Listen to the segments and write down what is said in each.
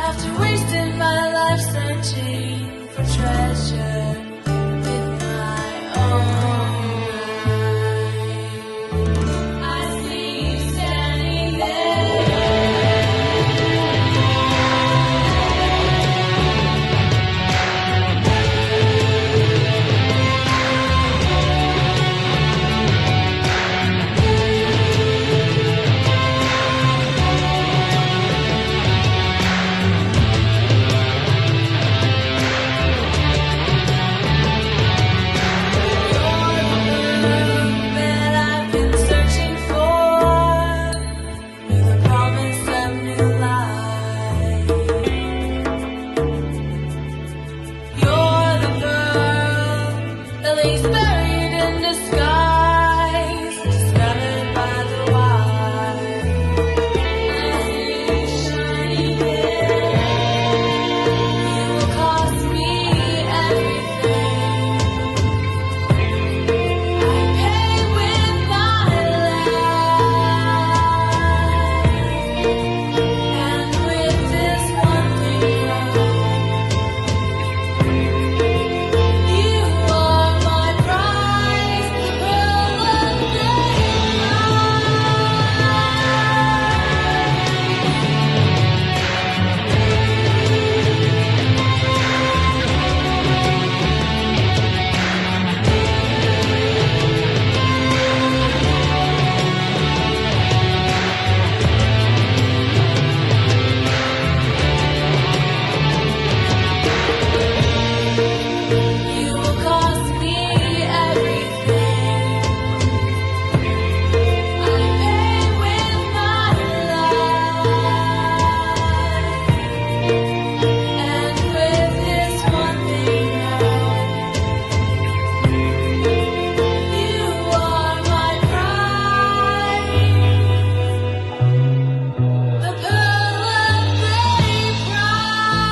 After wasting my life searching for treasure with my own eyes, I see you standing that I've been searching for, with the promise of new life. You're the pearl that lays buried in disguise, discovered by the wise. Shining there, you will cost me everything. I pay with my life, and with this one thing you are my prize, the pearl of you will cost me everything. I pay with my life, and with this one thing you are my prize, the pearl of great price.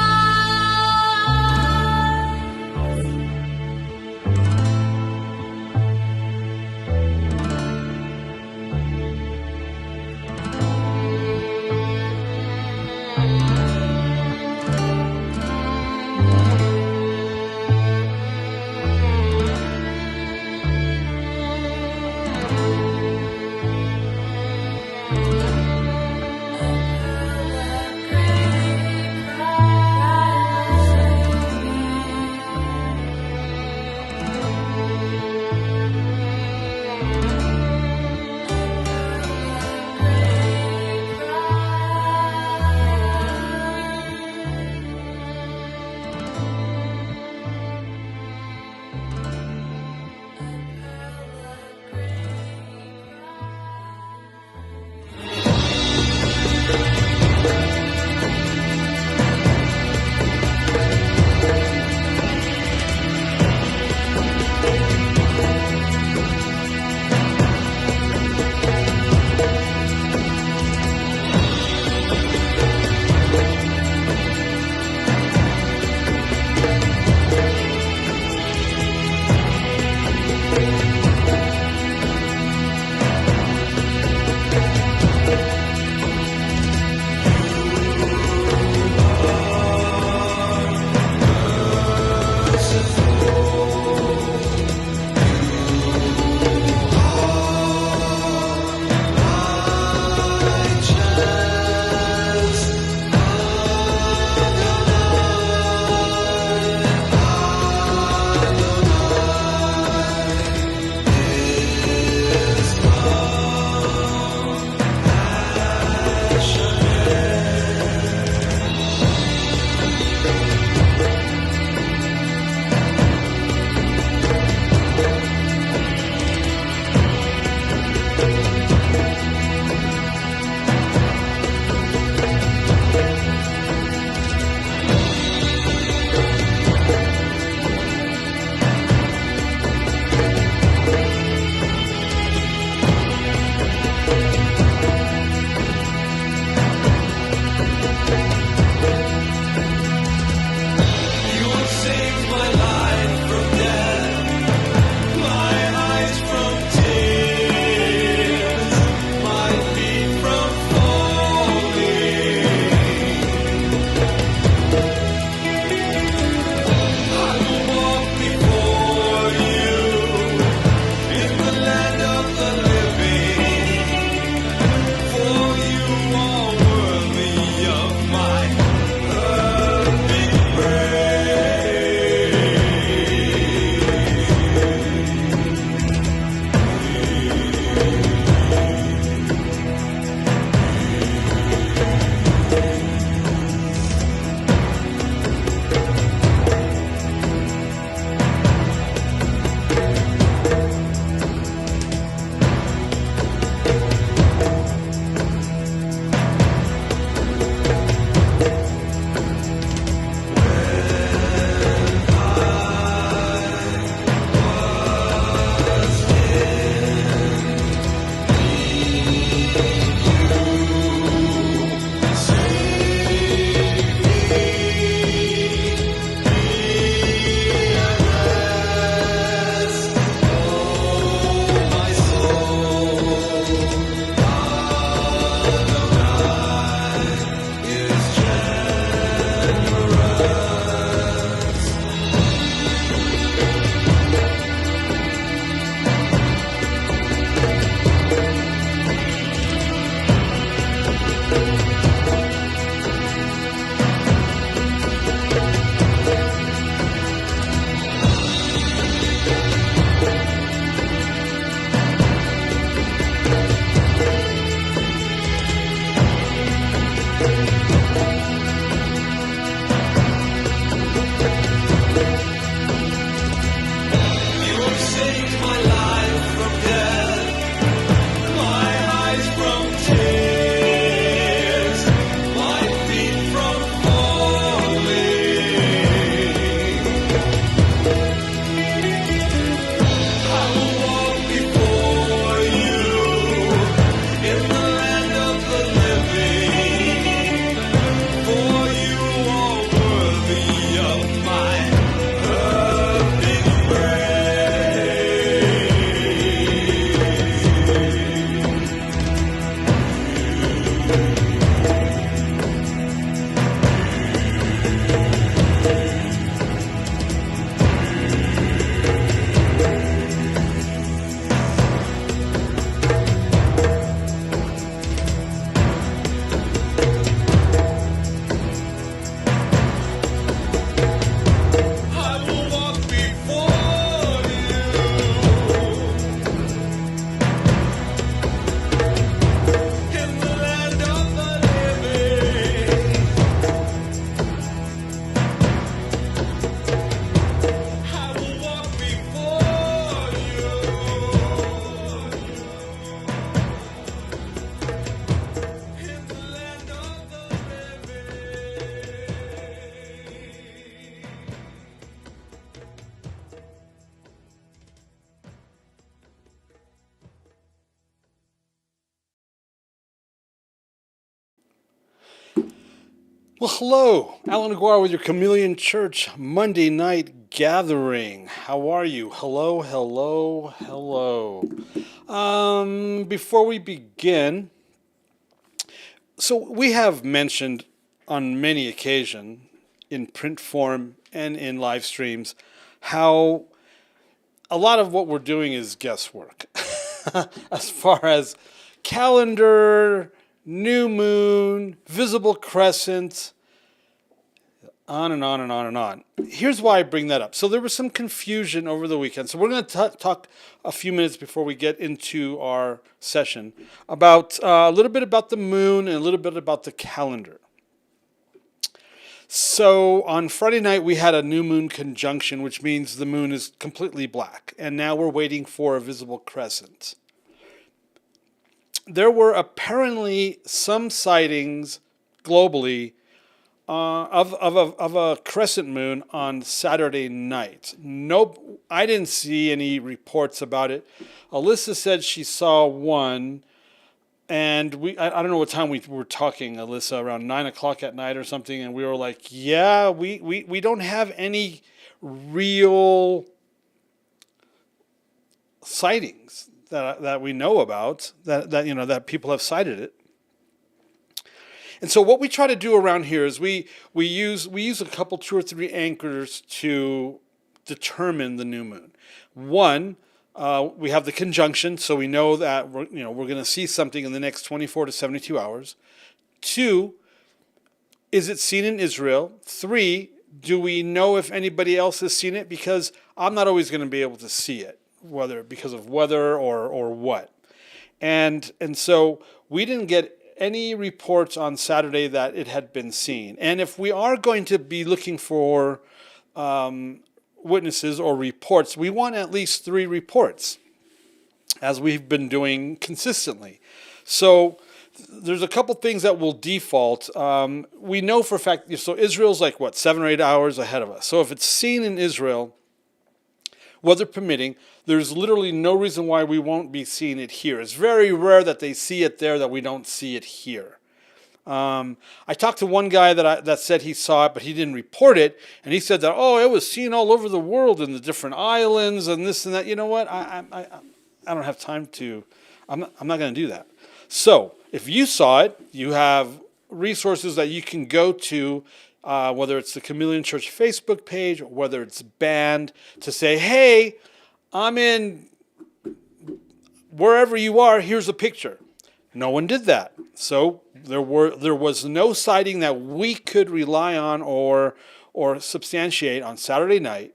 Well, hello, Alan Aguirre with your Chameleon Church Monday night gathering. How are you? Hello, hello, hello. Before we begin, so we have mentioned on many occasions in print form and in live streams how a lot of what we're doing is guesswork as far as calendar, new moon, visible crescent, on and on and on and on. Here's why I bring that up. So there was some confusion over the weekend. So we're going to talk a few minutes before we get into our session about a little bit about the moon and a little bit about the calendar. So on Friday night we had a new moon conjunction, which means the moon is completely black, and now we're waiting for a visible crescent. There were apparently some sightings globally of a crescent moon on Saturday night. Nope, I didn't see any reports about it. Alyssa said she saw one, and I don't know what time we were talking, Alyssa, around 9 o'clock at night or something, and we were like, yeah, we don't have any real sightings that we know about that people have cited it. And so what we try to do around here is we use a couple, 2 or 3 anchors to determine the new moon. One, we have the conjunction, so we know that we're going to see something in the next 24 to 72 hours. 2, is it seen in Israel? 3, do we know if anybody else has seen it? Because I'm not always going to be able to see it, whether because of weather or what. And so we didn't get any reports on Saturday that it had been seen. And if we are going to be looking for witnesses or reports, we want at least 3 reports, as we've been doing consistently. So there's a couple things that will default. We know for a fact, so Israel's like, 7 or 8 hours ahead of us. So if it's seen in Israel, weather permitting, there's literally no reason why we won't be seeing it here. It's very rare that they see it there that we don't see it here. I talked to one guy that said he saw it, but he didn't report it, and he said that, it was seen all over the world in the different islands and this and that. You know what? I don't have time to. I'm not going to do that. So if you saw it, you have resources that you can go to. Whether it's the Chameleon Church Facebook page, or whether it's banned, to say, hey, I'm in wherever you are, here's a picture. No one did that. So there was no sighting that we could rely on or substantiate on Saturday night.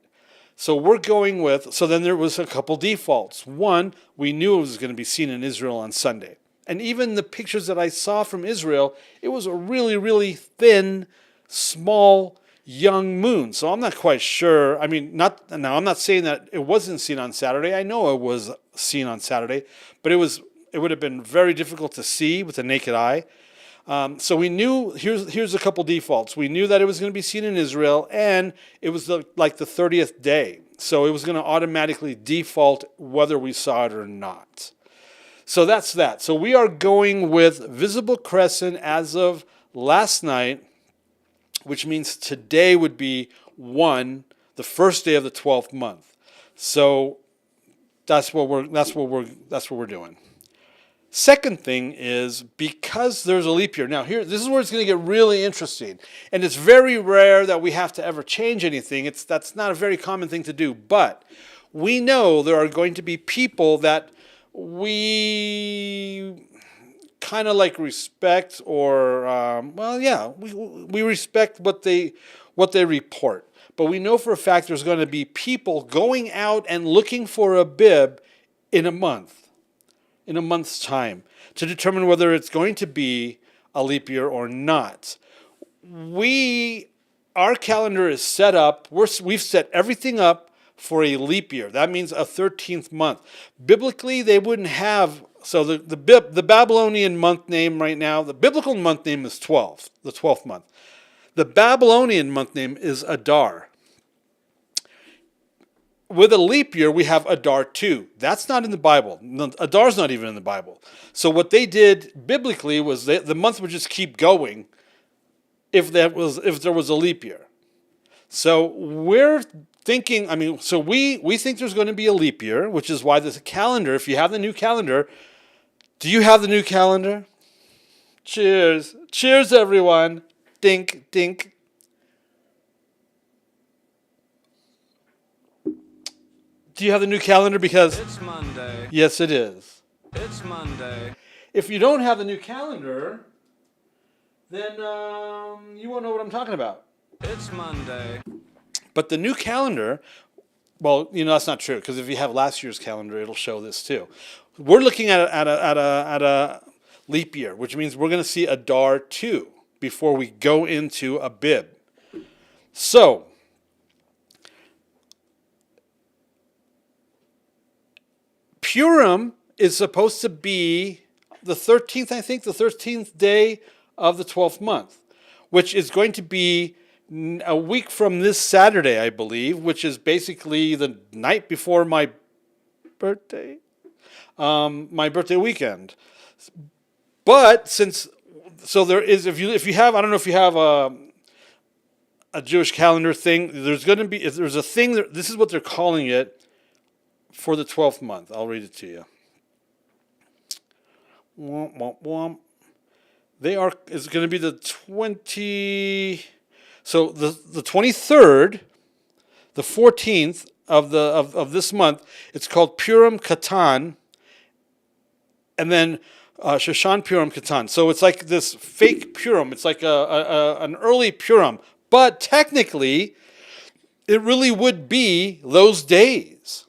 So we're going with, so then there was a couple defaults. One, we knew it was going to be seen in Israel on Sunday. And even the pictures that I saw from Israel, it was a really, really thin, small, young moon. So I'm not quite sure. I mean, I'm not saying that it wasn't seen on Saturday. I know it was seen on Saturday, but it would have been very difficult to see with the naked eye. So we knew, here's a couple defaults. We knew that it was going to be seen in Israel, and it was like the 30th day. So it was going to automatically default whether we saw it or not. So that's that. So we are going with visible crescent as of last night, which means today would be the first day of the 12th month. So that's what we're doing. Second thing is, because there's a leap year. Now this is where it's going to get really interesting. And it's very rare that we have to ever change anything. That's not a very common thing to do. But we know there are going to be people that we kind of like respect, or we respect what they report. But we know for a fact there's going to be people going out and looking for a bib in a month's time, to determine whether it's going to be a leap year or not. Our calendar is set up. We've set everything up for a leap year. That means a 13th month. Biblically, they wouldn't have. So the Babylonian month name right now, the biblical month name is 12, the 12th month. The Babylonian month name is Adar. With a leap year, we have Adar 2. That's not in the Bible. Adar's not even in the Bible. So what they did biblically was the month would just keep going if there was a leap year. So we're thinking, so we think there's going to be a leap year, which is why there's a calendar. If you have the new calendar, do you have the new calendar? Cheers. Cheers, everyone. Dink, dink. Do you have the new calendar? Because It's Monday. yes, it is. It's Monday. If you don't have the new calendar, then you won't know what I'm talking about. It's Monday. But the new calendar, well, that's not true, because if you have last year's calendar, it'll show this too. We're looking at a leap year, which means we're going to see Adar 2 before we go into Abib. So, Purim is supposed to be the 13th, I think, the 13th day of the 12th month, which is going to be a week from this Saturday, I believe, which is basically the night before my birthday weekend. But there is, if you have, I don't know if you have a Jewish calendar thing, there's a thing, this is what they're calling it for the 12th month. I'll read it to you. Womp, womp, womp. It's going to be the 20... So the 23rd, the 14th of this month, it's called Purim Katan, and then Shoshan Purim Katan. So it's like this fake Purim. It's like an early Purim, but technically, it really would be those days.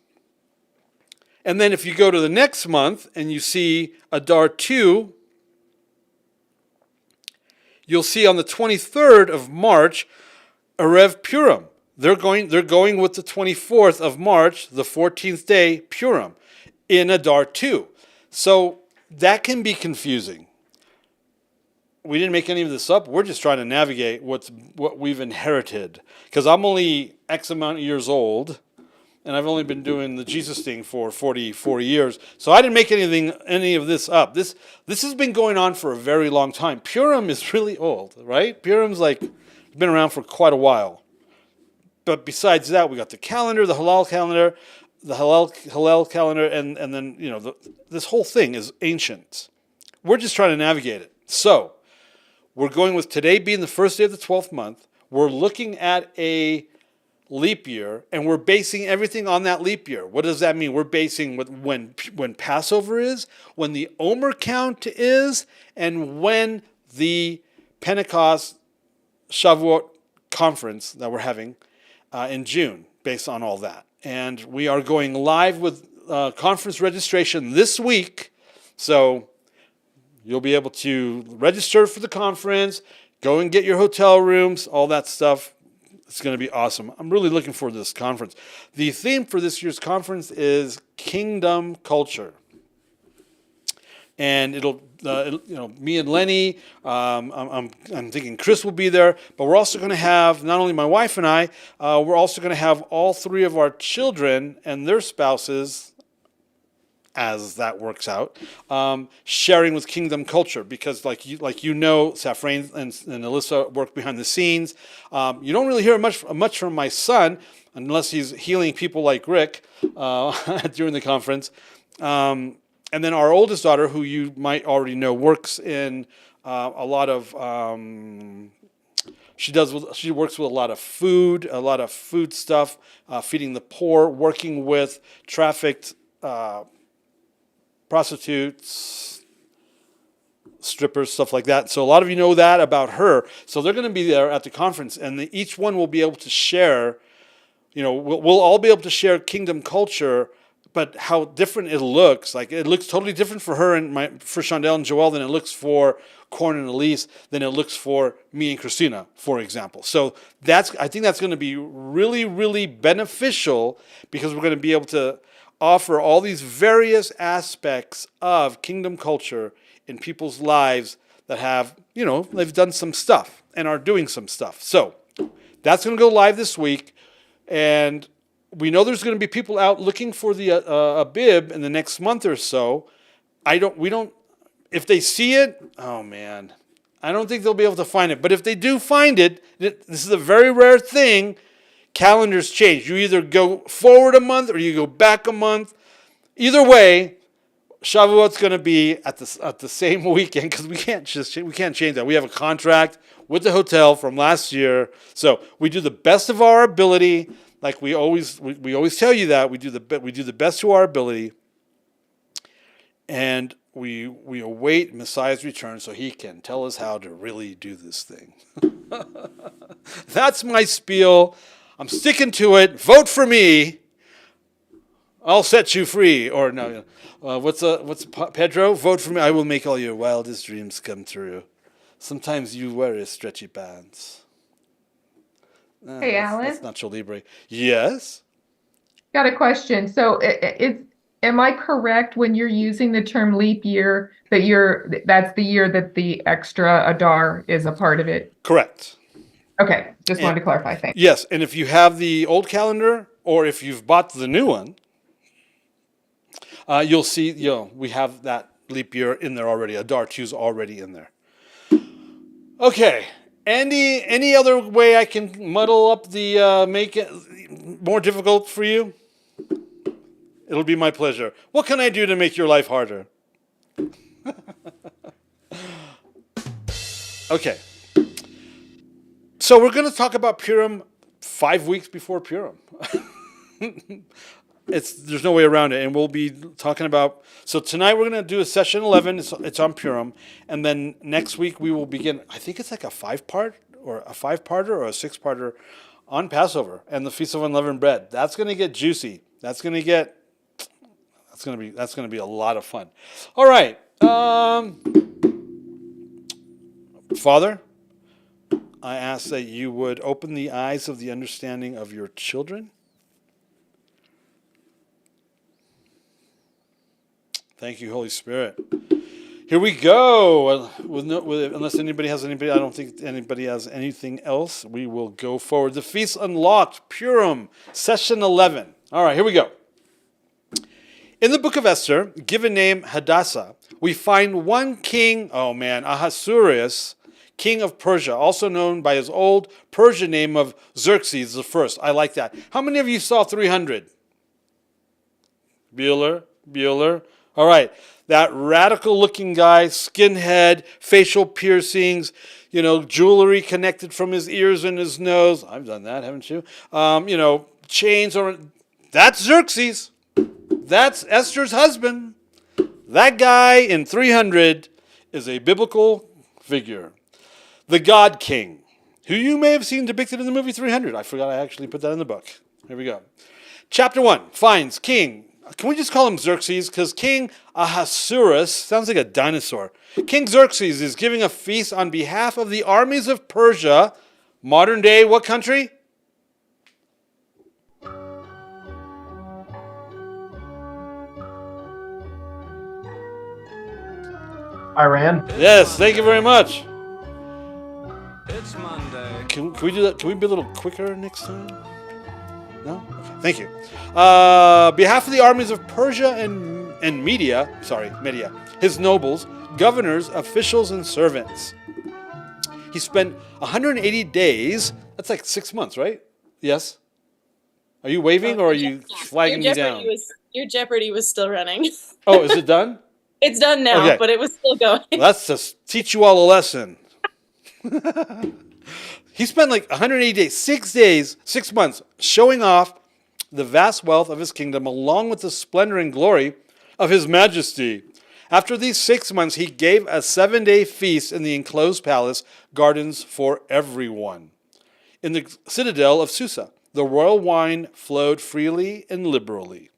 And then if you go to the next month and you see Adar 2, you'll see on the 23rd of March, Erev Purim. They're going with the 24th of March, the 14th day, Purim, in Adar 2. So that can be confusing. We didn't make any of this up. We're just trying to navigate what we've inherited. Because I'm only X amount of years old, and I've only been doing the Jesus thing for 44 years. So I didn't make any of this up. This has been going on for a very long time. Purim is really old, right? Purim's been around for quite a while. But besides that, we got the calendar, the Hillel calendar, and then this whole thing is ancient. We're just trying to navigate it. So we're going with today being the first day of the 12th month. We're looking at a leap year, and we're basing everything on that leap year. What does that mean? We're basing when Passover is, when the Omer count is, and when the Pentecost Shavuot conference that we're having in June, based on all that. And we are going live with conference registration this week, so you'll be able to register for the conference, go and get your hotel rooms, all that stuff. It's going to be awesome. I'm really looking forward to this conference. The theme for this year's conference is Kingdom Culture. And it'll me and Lenny, I'm thinking Chris will be there, but we're also going to have, not only my wife and I, we're also going to have all three of our children and their spouses, as that works out, sharing with Kingdom Culture, because like Safrain and Alyssa work behind the scenes. You don't really hear much from my son unless he's healing people like Rick during the conference. And then our oldest daughter, who you might already know, works in a lot of. She works with a lot of food stuff, feeding the poor, working with trafficked prostitutes, strippers, stuff like that. So a lot of you know that about her. So they're going to be there at the conference, and each one will be able to share. We'll all be able to share Kingdom Culture, but how different it looks. Like, it looks totally different for her and for Chandel and Joelle than it looks for Corn and Elise, than it looks for me and Christina, for example. So I think that's going to be really, really beneficial, because we're going to be able to offer all these various aspects of Kingdom Culture in people's lives that have, they've done some stuff and are doing some stuff. So that's going to go live this week, and we know there's going to be people out looking for the Abib in the next month or so. If they see it, oh man, I don't think they'll be able to find it. But if they do find it, this is a very rare thing. Calendars change. You either go forward a month or you go back a month. Either way, Shavuot's going to be at the same weekend because we can't change that. We have a contract with the hotel from last year, so we do the best of our ability. Like we always tell you that we do the best to our ability, and we await Messiah's return so he can tell us how to really do this thing. That's my spiel. I'm sticking to it. Vote for me. I'll set you free. Or no, what's Pedro? Vote for me. I will make all your wildest dreams come true. Sometimes you wear stretchy pants. Hey, Alan. That's Nacho Libre. Yes. Got a question. So, am I correct when you're using the term leap year that that's the year that the extra Adar is a part of it? Correct. Okay, just wanted to clarify. Thanks. Yes, and if you have the old calendar or if you've bought the new one, you'll see, we have that leap year in there already. Adar 2 is already in there. Okay, Andy, any other way I can muddle up make it more difficult for you? It'll be my pleasure. What can I do to make your life harder? Okay. So we're going to talk about Purim 5 weeks before Purim. There's no way around it, and we'll be talking about. So tonight we're going to do a session 11. It's on Purim, and then next week we will begin. I think it's like a 5-parter or a 6-parter on Passover and the Feast of Unleavened Bread. That's going to get juicy. That's going to be a lot of fun. All right, Father, I ask that you would open the eyes of the understanding of your children. Thank you, Holy Spirit. Here we go. Unless anybody has I don't think anybody has anything else. We will go forward. The Feast Unlocked, Purim, Session 11. All right, here we go. In the book of Esther, given name Hadassah, we find one king, Ahasuerus, king of Persia, also known by his old Persian name of Xerxes I. I like that. How many of you saw 300? Bueller. All right. That radical-looking guy, skinhead, facial piercings, jewelry connected from his ears and his nose. I've done that, haven't you? Chains. That's Xerxes. That's Esther's husband. That guy in 300 is a biblical figure. The God King, who you may have seen depicted in the movie 300. I forgot I actually put that in the book. Here we go. Chapter 1 finds King. Can we just call him Xerxes? Because King Ahasuerus sounds like a dinosaur. King Xerxes is giving a feast on behalf of the armies of Persia. Modern day, what country? Iran. Yes, thank you very much. It's Monday. Can we do that? Can we be a little quicker next time? No? Okay, thank you. Behalf of the armies of Persia and Media, his nobles, governors, officials, and servants. He spent 180 days. That's like 6 months, right? Yes? Are you waving or are you flagging me down? Your Jeopardy was still running. Oh, is it done? It's done now, Okay. but it was still going. Well, that's to teach you all a lesson. He spent like 180 days, 6 months, showing off the vast wealth of his kingdom along with the splendor and glory of his majesty. After these 6 months, he gave a 7-day feast in the enclosed palace gardens for everyone. In the citadel of Susa, the royal wine flowed freely and liberally.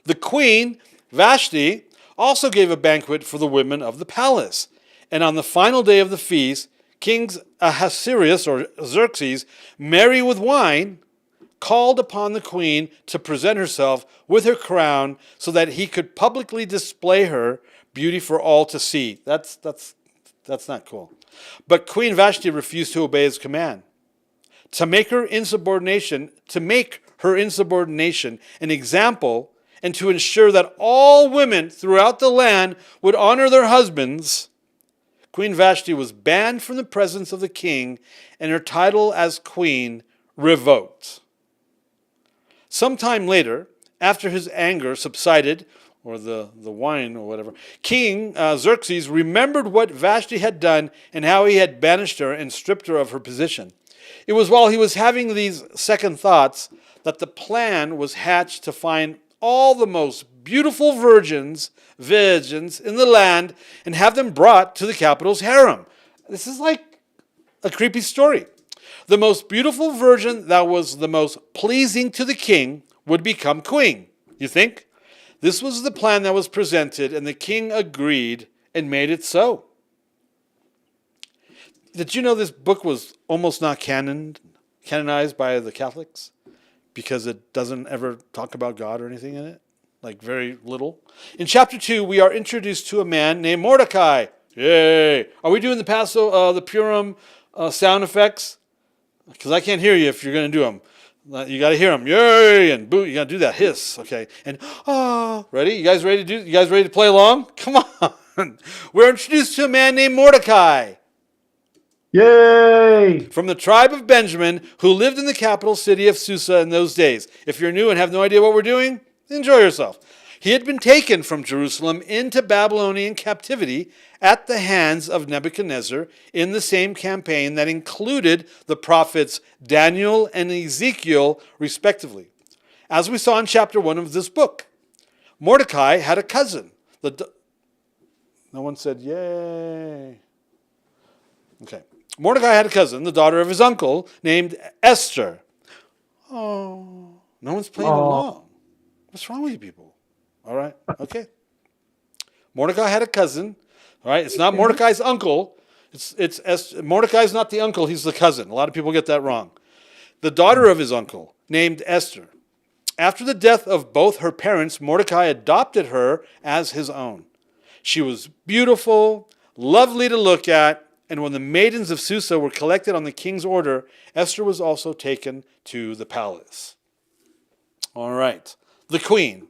The queen, Vashti, also gave a banquet for the women of the palace. And on the final day of the feast, King Ahasuerus, or Xerxes, merry with wine, called upon the queen to present herself with her crown so that he could publicly display her beauty for all to see. That's not cool. But Queen Vashti refused to obey his command. To make her insubordination an example, and to ensure that all women throughout the land would honor their husbands, Queen Vashti was banned from the presence of the king and her title as queen revoked. Sometime later, after his anger subsided, or the wine or whatever, King Xerxes remembered what Vashti had done and how he had banished her and stripped her of her position. It was while he was having these second thoughts that the plan was hatched to find all the most beautiful virgins in the land and have them brought to the capital's harem. This is like a creepy story. The most beautiful virgin that was the most pleasing to the king would become queen. You think? This was the plan that was presented, and the king agreed and made it so. Did you know this book was almost not canonized by the Catholics? Because it doesn't ever talk about God or anything in it? Like very little. In chapter 2, we are introduced to a man named Mordecai. Yay! Are we doing the Purim sound effects? Because I can't hear you if you're going to do them. You got to hear them. Yay! And boo! You got to do that hiss. Okay. And ready? You guys ready to play along? Come on. We're introduced to a man named Mordecai. Yay! From the tribe of Benjamin, who lived in the capital city of Susa in those days. If you're new and have no idea what we're doing, enjoy yourself. He had been taken from Jerusalem into Babylonian captivity at the hands of Nebuchadnezzar in the same campaign that included the prophets Daniel and Ezekiel, respectively. As we saw in chapter 1 of this book, Mordecai had a cousin. No one said, yay. Okay. Mordecai had a cousin, the daughter of his uncle, named Esther. Oh, no one's playing along. What's wrong with you people? All right, okay. Mordecai had a cousin. All right, it's not Mordecai's uncle. It's Esther. Mordecai's not the uncle, he's the cousin. A lot of people get that wrong. The daughter of his uncle, named Esther. After the death of both her parents, Mordecai adopted her as his own. She was beautiful, lovely to look at, and when the maidens of Susa were collected on the king's order, Esther was also taken to the palace. All right, the queen.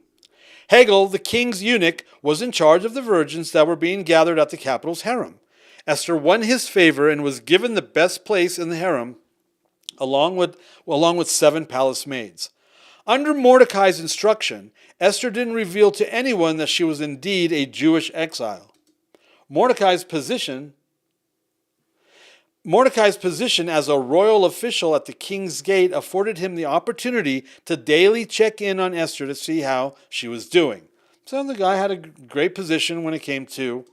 Hagel, the king's eunuch, was in charge of the virgins that were being gathered at the capital's harem. Esther won his favor and was given the best place in the harem, along with 7 palace maids. Under Mordecai's instruction, Esther didn't reveal to anyone that she was indeed a Jewish exile. Mordecai's position as a royal official at the king's gate afforded him the opportunity to daily check in on Esther to see how she was doing. So the guy had a great position when it came to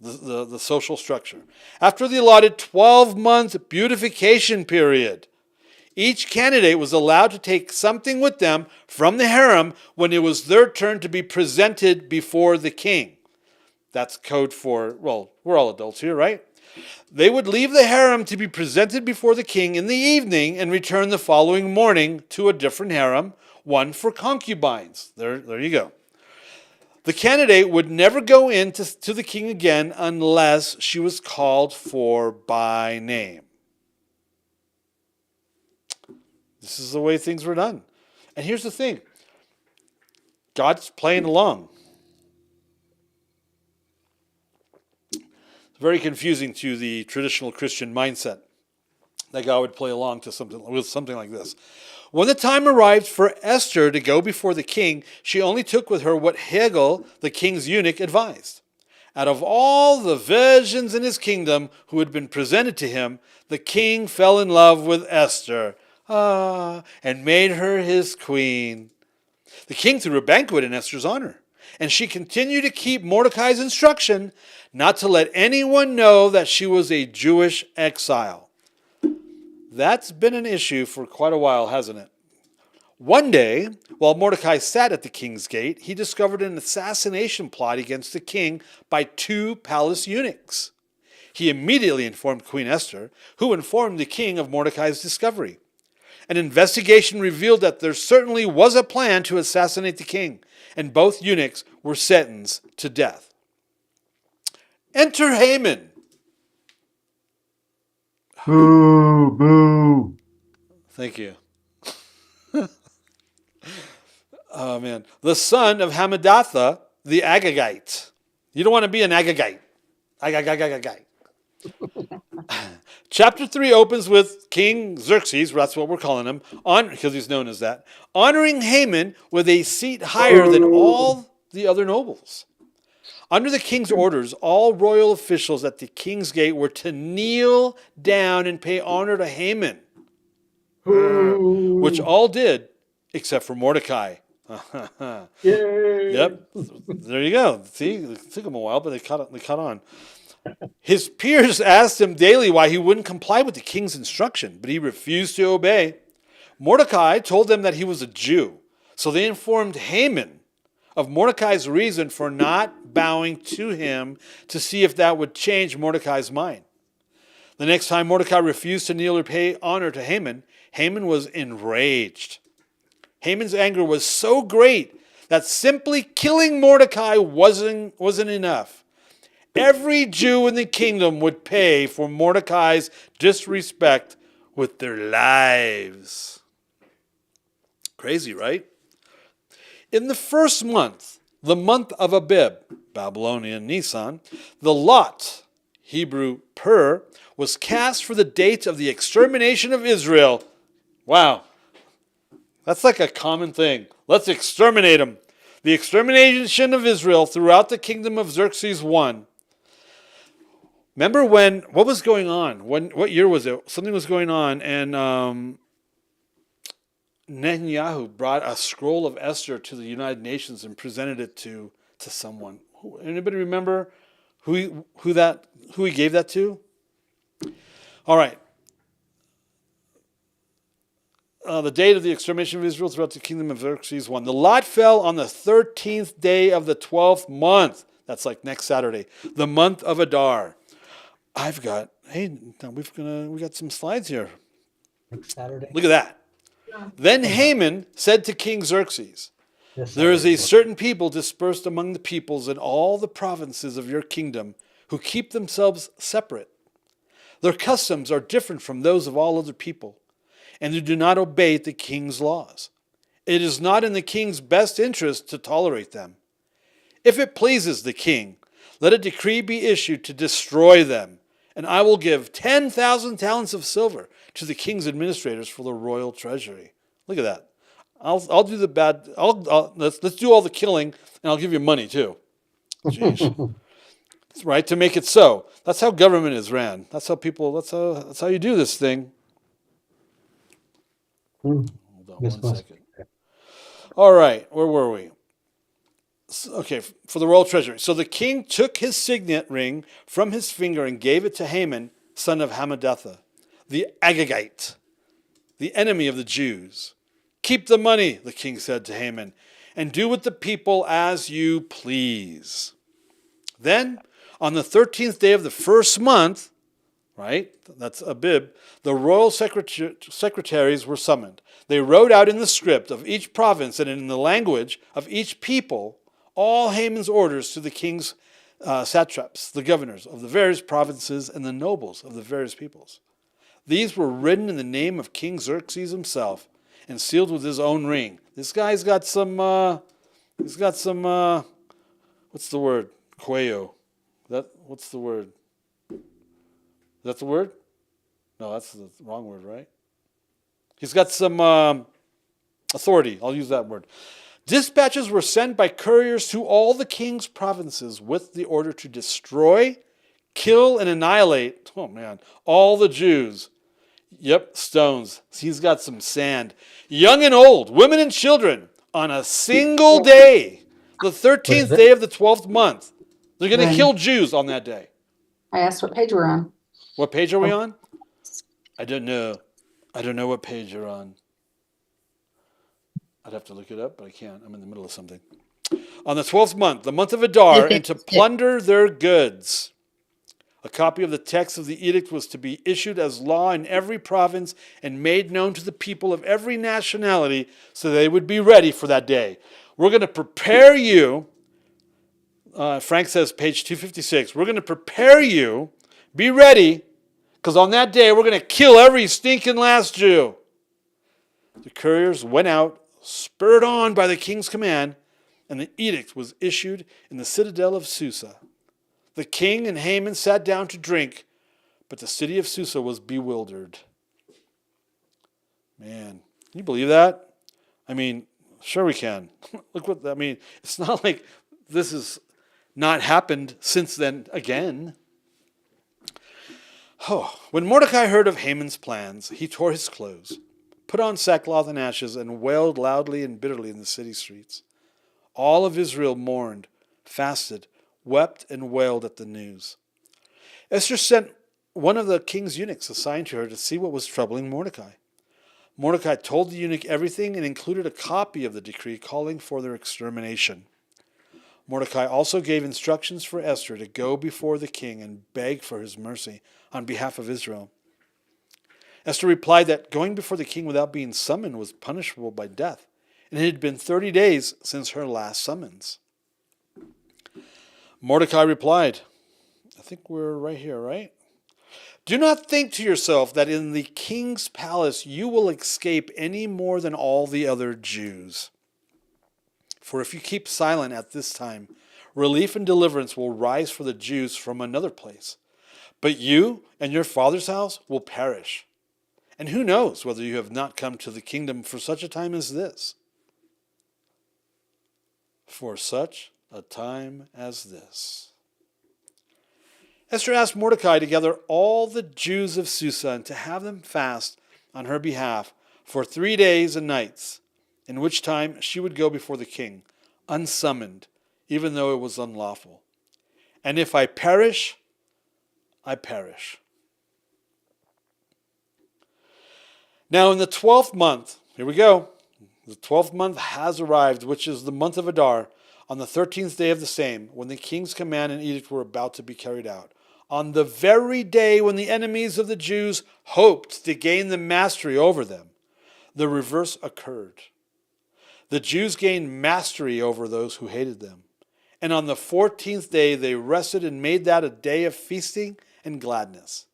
the social structure. After the allotted 12-month beautification period, each candidate was allowed to take something with them from the harem when it was their turn to be presented before the king. That's code for, well, we're all adults here, right? They would leave the harem to be presented before the king in the evening and return the following morning to a different harem, one for concubines. There you go. The candidate would never go in to the king again unless she was called for by name. This is the way things were done. And here's the thing. God's playing along. Very confusing to the traditional Christian mindset that God would play along to something like this. When the time arrived for Esther to go before the king, she only took with her what Hagel, the king's eunuch, advised. Out of all the virgins in his kingdom who had been presented to him, the king fell in love with Esther, and made her his queen. The king threw a banquet in Esther's honor, and she continued to keep Mordecai's instruction not to let anyone know that she was a Jewish exile. That's been an issue for quite a while, hasn't it? One day, while Mordecai sat at the king's gate, he discovered an assassination plot against the king by 2 palace eunuchs. He immediately informed Queen Esther, who informed the king of Mordecai's discovery. An investigation revealed that there certainly was a plan to assassinate the king, and both eunuchs were sentenced to death. Enter Haman. Boo, boo. Thank you. Oh, man. The son of Hammedatha, the Agagite. You don't want to be an Agagite. Agagite. Chapter 3 opens with King Xerxes, that's what we're calling him, because he's known as that, honoring Haman with a seat higher than all the other nobles. Under the king's orders, all royal officials at the king's gate were to kneel down and pay honor to Haman, which all did except for Mordecai. Yay. Yep, there you go. See, it took him a while, but they caught on. His peers asked him daily why he wouldn't comply with the king's instruction, but he refused to obey. Mordecai told them that he was a Jew, so they informed Haman of Mordecai's reason for not bowing to him to see if that would change Mordecai's mind. The next time Mordecai refused to kneel or pay honor to Haman, Haman was enraged. Haman's anger was so great that simply killing Mordecai wasn't enough. Every Jew in the kingdom would pay for Mordecai's disrespect with their lives. Crazy, right? In the first month, the month of Abib, Babylonian Nisan, the lot, Hebrew Pur, was cast for the date of the extermination of Israel. Wow. That's like a common thing. Let's exterminate them. The extermination of Israel throughout the kingdom of Xerxes I. Remember what was going on? What year was it? Something was going on, and Netanyahu brought a scroll of Esther to the United Nations and presented it to someone. Anybody remember who he gave that to? All right. The date of the extermination of Israel throughout the kingdom of Xerxes I. The lot fell on the 13th day of the 12th month. That's like next Saturday. The month of Adar. We got some slides here. Saturday. Look at that. Then Haman said to King Xerxes, there is a certain people dispersed among the peoples in all the provinces of your kingdom who keep themselves separate. Their customs are different from those of all other people, and they do not obey the king's laws. It is not in the king's best interest to tolerate them. If it pleases the king, let a decree be issued to destroy them, and I will give 10,000 talents of silver to the king's administrators for the royal treasury. Look at that. I'll do the bad. Let's do all the killing, and I'll give you money too. Jeez. That's right, to make it so. That's how government is ran. That's how you do this thing. Hold on one second. All right, where were we? Okay, for the royal treasury. So the king took his signet ring from his finger and gave it to Haman, son of Hammedatha, the Agagite, the enemy of the Jews. Keep the money, the king said to Haman, and do with the people as you please. Then, on the 13th day of the first month, right, that's Abib, the royal secretaries were summoned. They wrote out in the script of each province and in the language of each people all Haman's orders to the king's satraps, the governors of the various provinces, and the nobles of the various peoples. These were written in the name of King Xerxes himself and sealed with his own ring. This guy's got some, what's the word? Cuello. What's the word? Is that the word? No, that's the wrong word, right? He's got some authority. I'll use that word. Dispatches were sent by couriers to all the king's provinces with the order to destroy, kill, and annihilate, all the Jews. Yep, stones. He's got some sand. Young and old, women and children, on a single day, the 13th day of the 12th month. They're going to kill Jews on that day. I asked what page we're on. What page are we on? I don't know. I don't know what page you're on. I'd have to look it up, but I can't. I'm in the middle of something. On the 12th month, the month of Adar, and to plunder their goods. A copy of the text of the edict was to be issued as law in every province and made known to the people of every nationality so they would be ready for that day. We're going to prepare you. Frank says, page 256. We're going to prepare you. Be ready, because on that day, we're going to kill every stinking last Jew. The couriers went out, spurred on by the king's command, and the edict was issued in the citadel of Susa. The king and Haman sat down to drink, but the city of Susa was bewildered. Man, can you believe that? I mean, sure we can. Look what, I mean, it's not like this has not happened since then again. Oh, when Mordecai heard of Haman's plans, he tore his clothes, put on sackcloth and ashes, and wailed loudly and bitterly in the city streets. All of Israel mourned, fasted, wept, and wailed at the news. Esther sent one of the king's eunuchs assigned to her to see what was troubling Mordecai. Mordecai told the eunuch everything and included a copy of the decree calling for their extermination. Mordecai also gave instructions for Esther to go before the king and beg for his mercy on behalf of Israel. Esther replied that going before the king without being summoned was punishable by death, and it had been 30 days since her last summons. Mordecai replied, I think we're right here, right? Do not think to yourself that in the king's palace you will escape any more than all the other Jews. For if you keep silent at this time, relief and deliverance will rise for the Jews from another place. But you and your father's house will perish. And who knows whether you have not come to the kingdom for such a time as this? For such a time as this. Esther asked Mordecai to gather all the Jews of Susa and to have them fast on her behalf for 3 days and nights, in which time she would go before the king, unsummoned, even though it was unlawful. And if I perish, I perish. Now in the 12th month, here we go, the 12th month has arrived, which is the month of Adar, on the 13th day of the same, when the king's command and edict were about to be carried out. On the very day when the enemies of the Jews hoped to gain the mastery over them, the reverse occurred. The Jews gained mastery over those who hated them. And on the 14th day they rested and made that a day of feasting and gladness.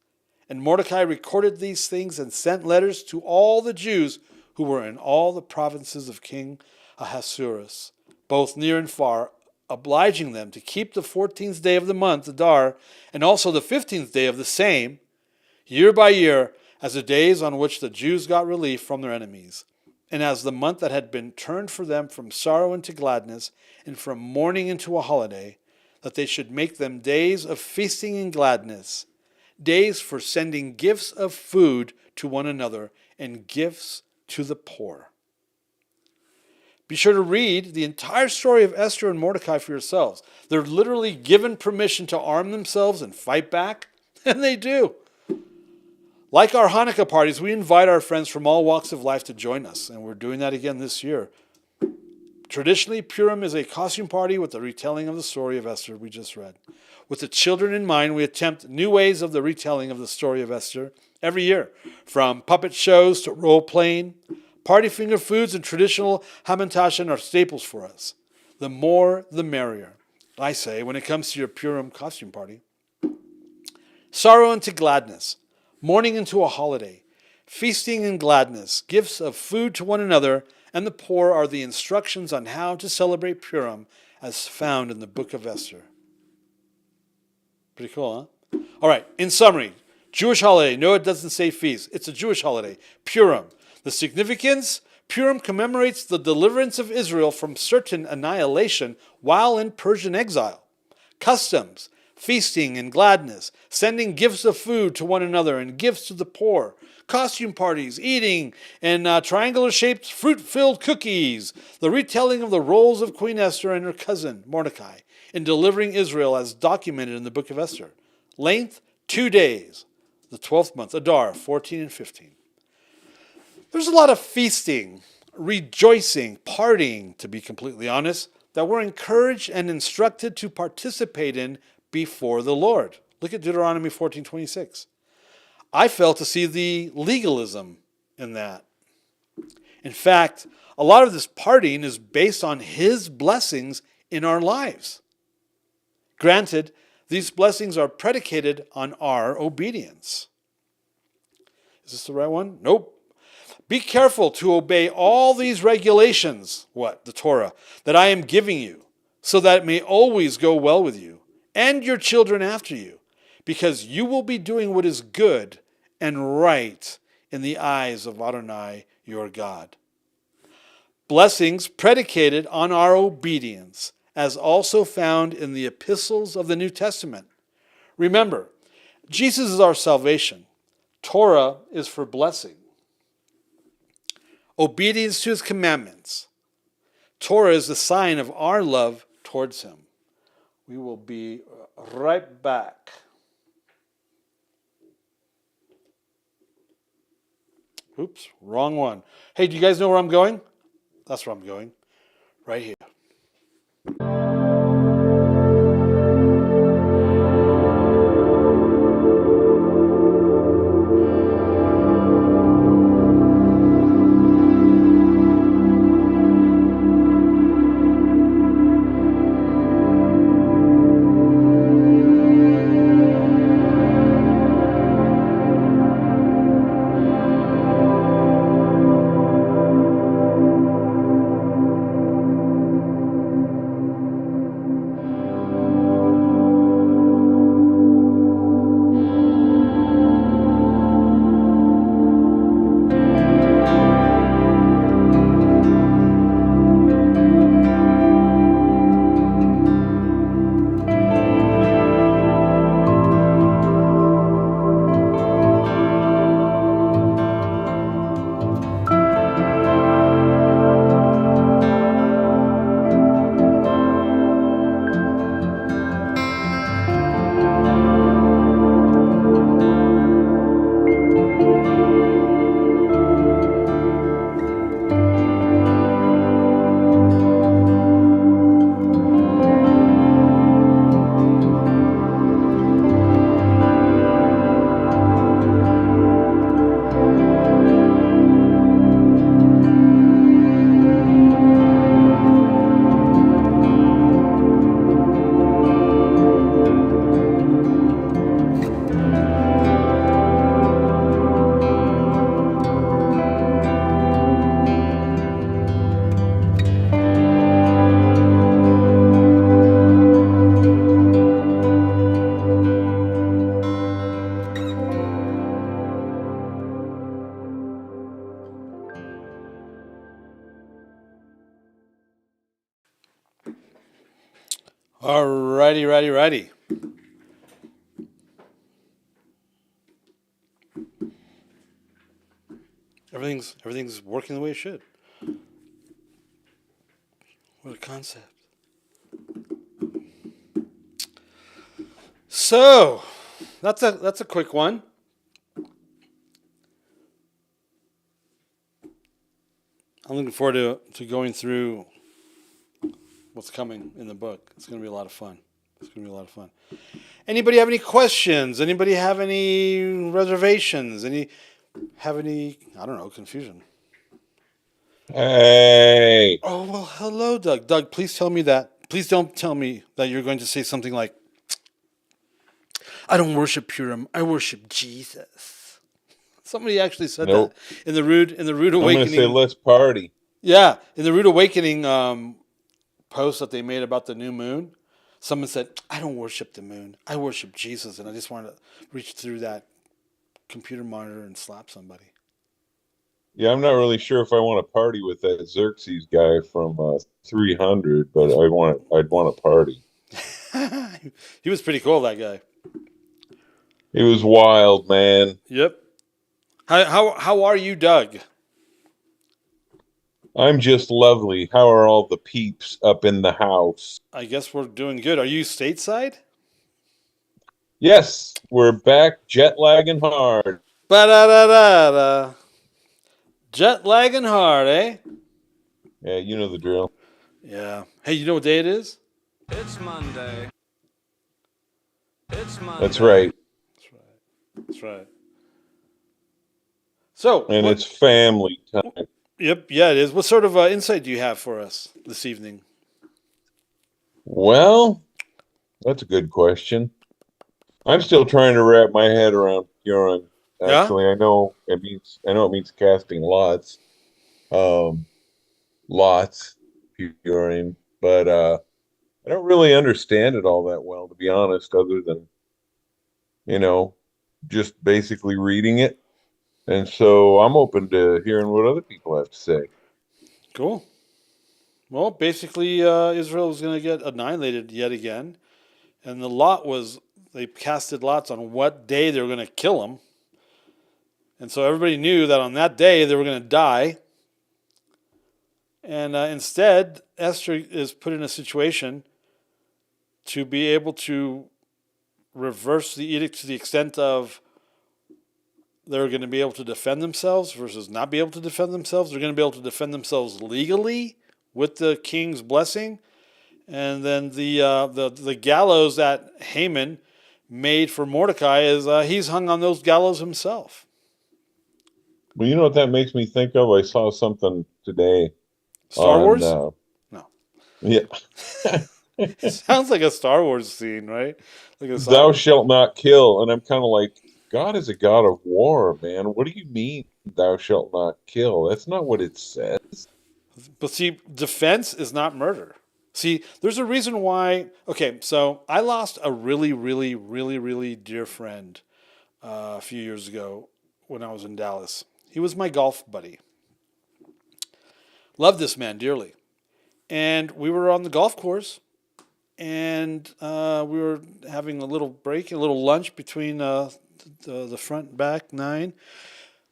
And Mordecai recorded these things and sent letters to all the Jews who were in all the provinces of King Ahasuerus, both near and far, obliging them to keep the 14th day of the month, Adar, and also the 15th day of the same, year by year, as the days on which the Jews got relief from their enemies, and as the month that had been turned for them from sorrow into gladness, and from mourning into a holiday, that they should make them days of feasting and gladness, days for sending gifts of food to one another, and gifts to the poor. Be sure to read the entire story of Esther and Mordecai for yourselves. They're literally given permission to arm themselves and fight back, and they do. Like our Hanukkah parties, we invite our friends from all walks of life to join us, and we're doing that again this year. Traditionally, Purim is a costume party with the retelling of the story of Esther we just read. With the children in mind, we attempt new ways of the retelling of the story of Esther every year, from puppet shows to role-playing. Party finger foods and traditional hamantashen are staples for us. The more, the merrier, I say, when it comes to your Purim costume party. Sorrow into gladness, mourning into a holiday, feasting and gladness, gifts of food to one another, and the poor are the instructions on how to celebrate Purim as found in the book of Esther. Pretty cool, huh? All right, in summary, Jewish holiday. No, it doesn't say feast. It's a Jewish holiday, Purim. The significance, Purim commemorates the deliverance of Israel from certain annihilation while in Persian exile. Customs, feasting and gladness, sending gifts of food to one another and gifts to the poor, costume parties, eating, and triangular-shaped fruit-filled cookies, the retelling of the roles of Queen Esther and her cousin Mordecai in delivering Israel as documented in the book of Esther. Length, 2 days, the 12th month, Adar, 14 and 15. There's a lot of feasting, rejoicing, partying, to be completely honest, that we're encouraged and instructed to participate in before the Lord. Look at Deuteronomy 14:26. I fail to see the legalism in that. In fact, a lot of this partying is based on His blessings in our lives. Granted, these blessings are predicated on our obedience. Is this the right one? Nope. Be careful to obey all these regulations, what? The Torah, that I am giving you, so that it may always go well with you, and your children after you, because you will be doing what is good and right in the eyes of ADONAI, your God. Blessings predicated on our obedience, as also found in the epistles of the New Testament. Remember, Jesus is our salvation. Torah is for blessing. Obedience to his commandments. Torah is the sign of our love towards him. We will be right back. Oops, wrong one. Hey, do you guys know where I'm going? That's where I'm going. Right here. Righty. Everything's working the way it should. What a concept. So, that's a quick one. I'm looking forward to going through what's coming in the book. It's going to be a lot of fun. Anybody have any questions? Anybody have any reservations? Confusion? Hey. Oh, well, hello, Doug. Doug, please tell me that. Please don't tell me that you're going to say something like, I don't worship Purim. I worship Jesus. Somebody actually said Nope. that in the Rude Awakening. I'm going to say let's party. Yeah, in the Rude Awakening post that they made about the new moon, someone said, I don't worship the moon. I worship Jesus. And I just wanted to reach through that computer monitor and slap somebody. Yeah, I'm not really sure if I want to party with that Xerxes guy from 300, but I'd want to party. He was pretty cool, that guy. He was wild, man. Yep. How are you, Doug? I'm just lovely. How are all the peeps up in the house? I guess we're doing good. Are you stateside? Yes, we're back jet lagging hard. Ba-da-da-da-da. Jet lagging hard, eh? Yeah, you know the drill. Yeah. Hey, you know what day it is? It's Monday. It's Monday. That's right. That's right. So, And it's family time. Yep, yeah, it is. What sort of insight do you have for us this evening? Well, that's a good question. I'm still trying to wrap my head around Purim. Yeah? Actually, I know it means casting lots. Lots, Purim, but I don't really understand it all that well, to be honest, other than just basically reading it. And so I'm open to hearing what other people have to say. Cool. Well, basically, Israel was going to get annihilated yet again. And they casted lots on what day they were going to kill him. And so everybody knew that on that day they were going to die. And instead, Esther is put in a situation to be able to reverse the edict to the extent of they're going to be able to defend themselves versus not be able to defend themselves. They're going to be able to defend themselves legally with the king's blessing. And then the gallows that Haman made for Mordecai is he's hung on those gallows himself. Well, you know what that makes me think of? I saw something today. Star Wars? No. Yeah. Sounds like a Star Wars scene, right? Like Thou shalt not kill. And I'm kind of like, God is a God of war, man. What do you mean, thou shalt not kill? That's not what it says. But see, defense is not murder. See, there's a reason why. Okay, so I lost a really, really, really, really dear friend a few years ago when I was in Dallas. He was my golf buddy. Loved this man dearly. And we were on the golf course, and we were having a little break, a little lunch between the front and back nine.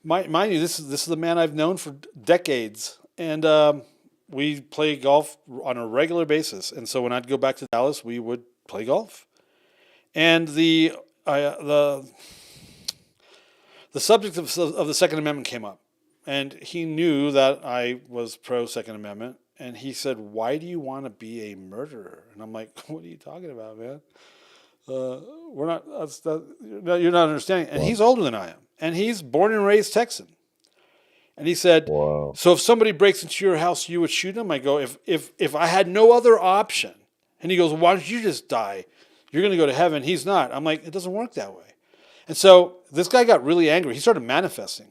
Mind you, this is the man I've known for decades. And we play golf on a regular basis. And so when I'd go back to Dallas, we would play golf. And the subject of the Second Amendment came up. And he knew that I was pro Second Amendment. And he said, "Why do you want to be a murderer?" And I'm like, "What are you talking about, man? We're not. You're not understanding." And he's older than I am, and he's born and raised Texan. And he said, Wow. "So if somebody breaks into your house, you would shoot him?" I go, "If I had no other option." And he goes, "Why don't you just die? You're going to go to heaven." He's not. I'm like, "It doesn't work that way." And so this guy got really angry. He started manifesting.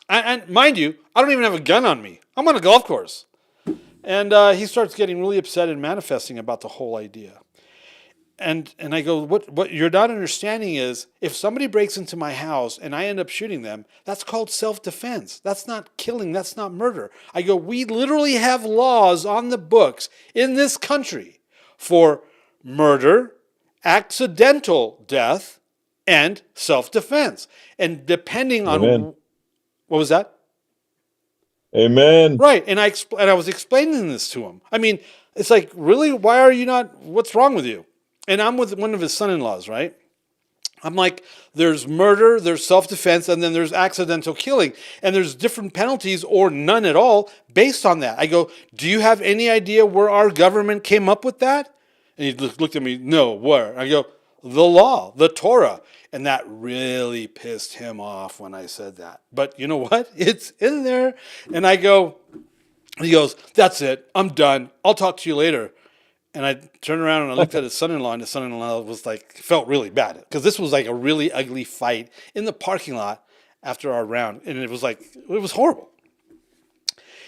And mind you, I don't even have a gun on me. I'm on a golf course. And he starts getting really upset and manifesting about the whole idea. And I go, what you're not understanding is if somebody breaks into my house and I end up shooting them, that's called self-defense. That's not killing. That's not murder. I go, we literally have laws on the books in this country for murder, accidental death, and self-defense. And depending on what was that? Amen. Right, and I was explaining this to him. I mean, it's like, really, why are you not? What's wrong with you? And I'm with one of his son-in-laws, right? I'm like, there's murder, there's self-defense, and then there's accidental killing, and there's different penalties or none at all based on that. I go, do you have any idea where our government came up with that? And he looked at me, no, where? I go, the law, the Torah. And that really pissed him off when I said that. But you know what? It's in there. And I go, he goes, that's it. I'm done. I'll talk to you later. And I turned around and I looked at his son-in-law, and his son-in-law was like, felt really bad. Because this was like a really ugly fight in the parking lot after our round. And it was like, it was horrible.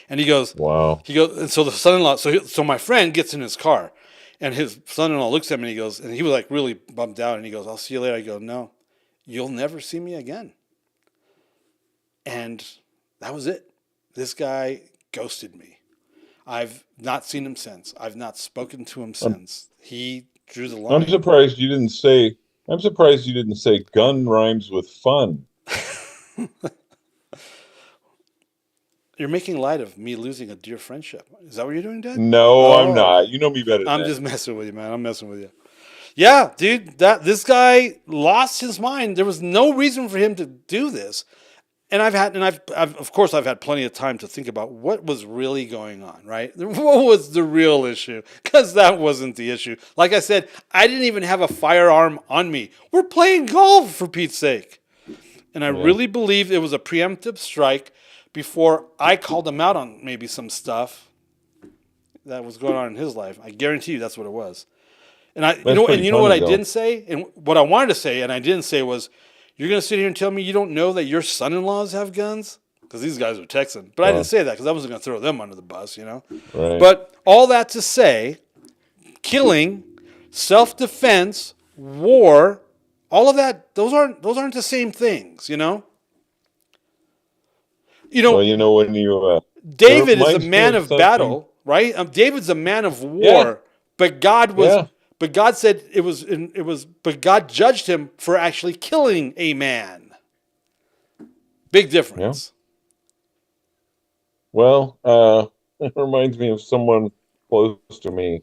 And he goes, wow. And so the son-in-law, so my friend gets in his car. And his son-in-law looks at me and he goes, and he was like really bummed out. And he goes, I'll see you later. I go, no, you'll never see me again. And that was it. This guy ghosted me. I've not seen him since. I've not spoken to him since. He drew the line. I'm surprised you didn't say gun rhymes with fun. You're making light of me losing a dear friendship. Is that what you're doing, Dad? No, I'm not. You know me better than I'm that. just messing with you, man. I'm messing with you. Yeah, dude, this guy lost his mind. There was no reason for him to do this. And I've of course I've had plenty of time to think about what was really going on, right? What was the real issue? Because that wasn't the issue. Like I said, I didn't even have a firearm on me. We're playing golf, for Pete's sake. And I really believe it was a preemptive strike before I called him out on maybe some stuff that was going on in his life. I guarantee you that's what it was. And you know what I didn't say? And what I wanted to say and I didn't say was, you're going to sit here and tell me you don't know that your son-in-laws have guns? Because these guys are Texan. But I didn't say that because I wasn't going to throw them under the bus, you know? Right. But all that to say, killing, self-defense, war All of that, those aren't the same things, you know? You Well, know, when you it David is a reminds me man of of something. battle, right? David's a man of Yeah, war, but God was, yeah, but God said but God judged him for actually killing a man. Big yeah. difference. Well, it reminds me of someone close to me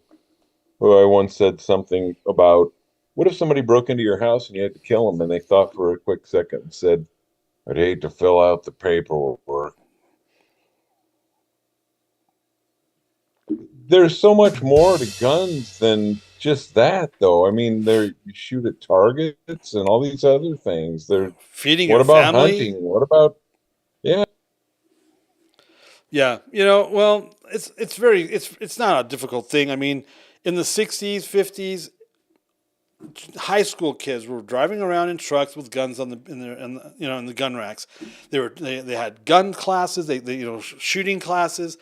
who I once said something about, what if somebody broke into your house and you had to kill them, and they thought for a quick second and said, I'd hate to fill out the paperwork. There's so much more to guns than just that, though. I mean, you shoot at targets and all these other things. Feeding What your about hunting? family. What about, yeah, Yeah, well, it's not a difficult thing. I mean, in the 60s, 50s, high school kids were driving around in trucks with guns on the in the gun racks. They had gun classes, they shooting classes.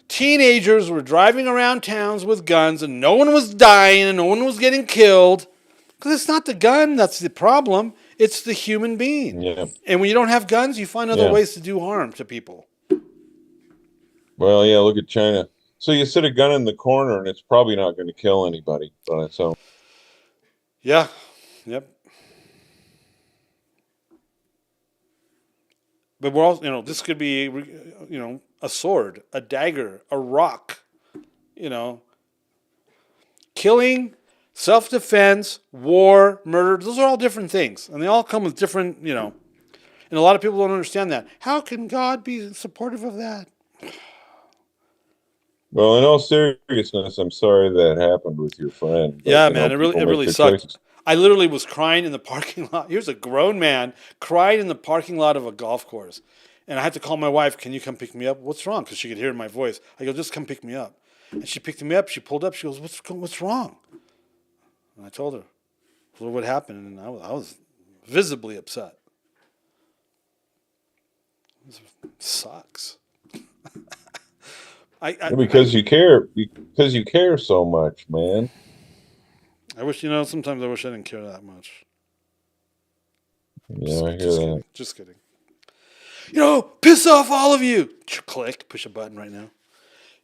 Teenagers were driving around towns with guns, and no one was dying and no one was getting killed because it's not the gun that's the problem. It's the human being. yeah, And when you don't have guns, you find other yeah. ways to do harm to people. Well, yeah, look at China. So you sit a gun in the corner and it's probably not going to kill anybody on its own. Yeah. Yep. But we're also, this could be, a sword, a dagger, a rock, you know, killing, self defense, war, murder. Those are all different things. And they all come with different, and a lot of people don't understand that. How can God be supportive of that? Well, in all seriousness, I'm sorry that happened with your friend, but Yeah, man, it really, people it make really their sucked. choices. I literally was crying in the parking lot. Here's a grown man crying in the parking lot of a golf course. And I had to call my wife, can you come pick me up? What's wrong? Because she could hear in my voice. I go, just come pick me up. And she picked me up. She pulled up. She goes, what's wrong? And I told her what happened. And I was visibly upset. This sucks. Because you care, so much, man. I wish, sometimes I wish I didn't care that much. Yeah, I hear Just that. kidding. Just kidding. Piss off all of you. Click, push a button right now.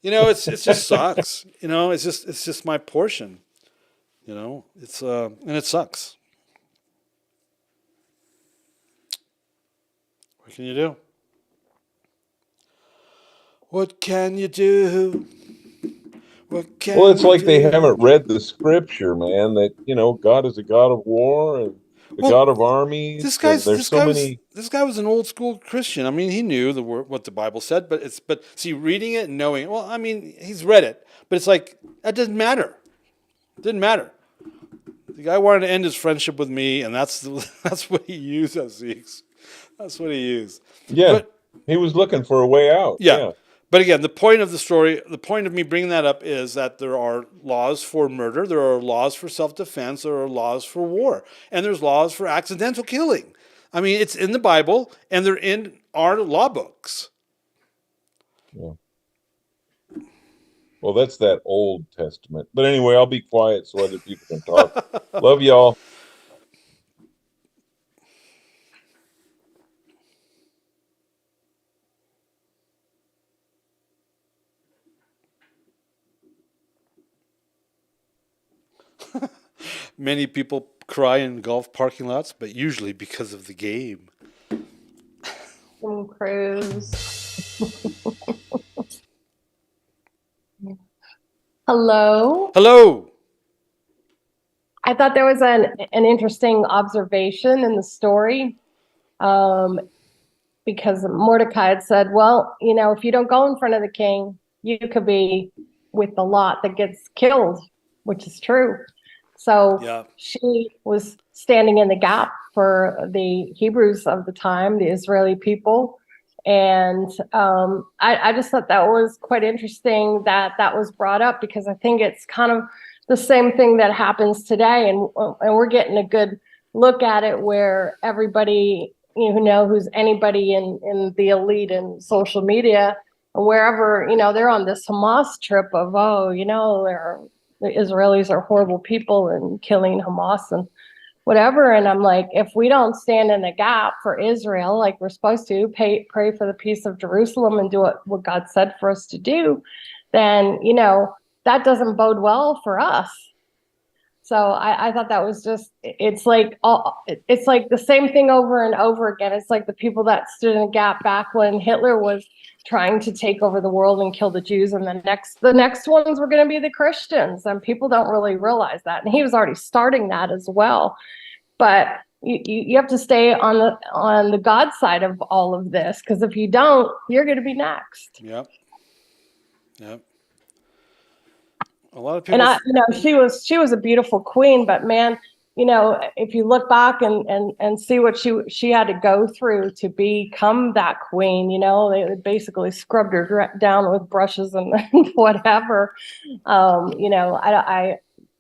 It just sucks. It's just my portion. It's and it sucks. What can you do? What can you do? What can Well, it's you like they do? haven't read the scripture, man, that, God is a God of war and the Well, God of armies, and there's so many. this guy was an old school Christian. I mean, he knew what the Bible said, but see, reading it and knowing it. Well, I mean, he's read it, but it's like that doesn't matter. It didn't matter. The guy wanted to end his friendship with me, and that's what he used as that's what he used. Yeah, But he was looking for a way out. yeah. Yeah. But again, the point of the story, the point of me bringing that up is that there are laws for murder, there are laws for self-defense, there are laws for war, and there's laws for accidental killing. I mean, it's in the Bible, and they're in our law books. Yeah. Well, that's that Old Testament. But anyway, I'll be quiet so other people can talk. Love y'all. Many people cry in golf parking lots, but usually because of the game. Cruise. Hello. Hello. I thought there was an interesting observation in the story, because Mordecai had said, well, if you don't go in front of the king, you could be with the lot that gets killed, which is true. So Yeah. she was standing in the gap for the Hebrews of the time, the Israeli people. And I just thought that was quite interesting that was brought up, because I think it's kind of the same thing that happens today. And we're getting a good look at it, where everybody, who's anybody in the elite and social media, wherever, they're on this Hamas trip of, the Israelis are horrible people and killing Hamas. And whatever. And I'm like, if we don't stand in the gap for Israel, like we're supposed to pray for the peace of Jerusalem and do what God said for us to do, then, that doesn't bode well for us. So I thought that was just, it's like the same thing over and over again. It's like the people that stood in the gap back when Hitler was trying to take over the world and kill the Jews, and the next ones were going to be the Christians, and people don't really realize that. And he was already starting that as well. But you have to stay on the God side of all of this, because if you don't, you're going to be next. Yep. A lot of people. And she was a beautiful queen, but man, if you look back and see what she had to go through to become that queen, they basically scrubbed her down with brushes and whatever.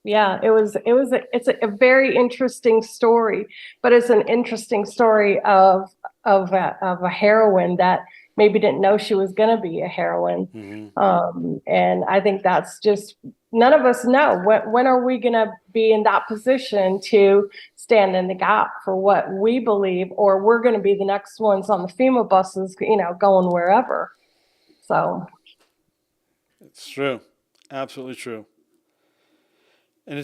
It's a very interesting story, but it's an interesting story of a heroine that maybe didn't know she was going to be a heroine. Mm-hmm. And I think that's just, none of us know when are we going to be in that position to stand in the gap for what we believe, or we're going to be the next ones on the FEMA buses, going wherever. So it's true. Absolutely true. And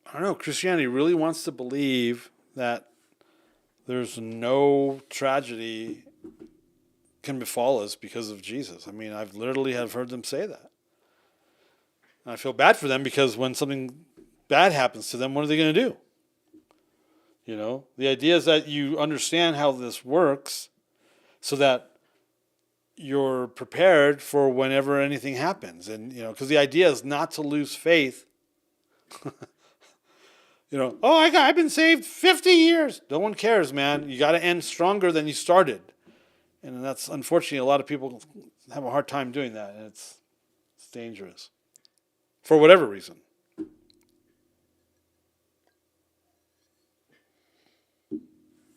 I don't know, Christianity really wants to believe that there's no tragedy can befall us because of Jesus. I mean, I've literally heard them say that. And I feel bad for them, because when something bad happens to them, what are they going to do? The idea is that you understand how this works so that you're prepared for whenever anything happens. And, because the idea is not to lose faith. I've been saved 50 years. No one cares, man. You got to end stronger than you started. And that's, unfortunately, a lot of people have a hard time doing that. And it's dangerous for whatever reason.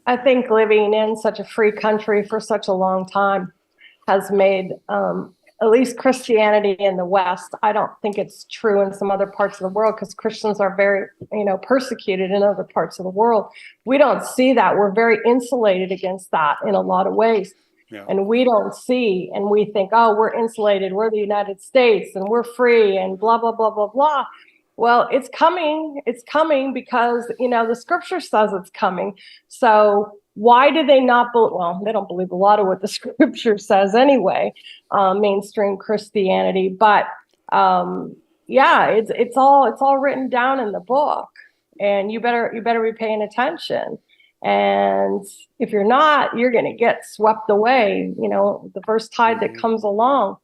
I think living in such a free country for such a long time has made, at least Christianity in the West, I don't think it's true in some other parts of the world, because Christians are very, persecuted in other parts of the world. We don't see that. We're very insulated against that in a lot of ways. Yeah. And we don't see, and we think, oh, we're insulated. We're the United States and we're free and blah, blah, blah, blah, blah. Well, it's coming. It's coming because, the scripture says it's coming. So why do they not believe? Well, they don't believe a lot of what the scripture says anyway, mainstream Christianity. But it's all written down in the book, and you better be paying attention. And if you're not, you're going to get swept away, the first tide that comes along.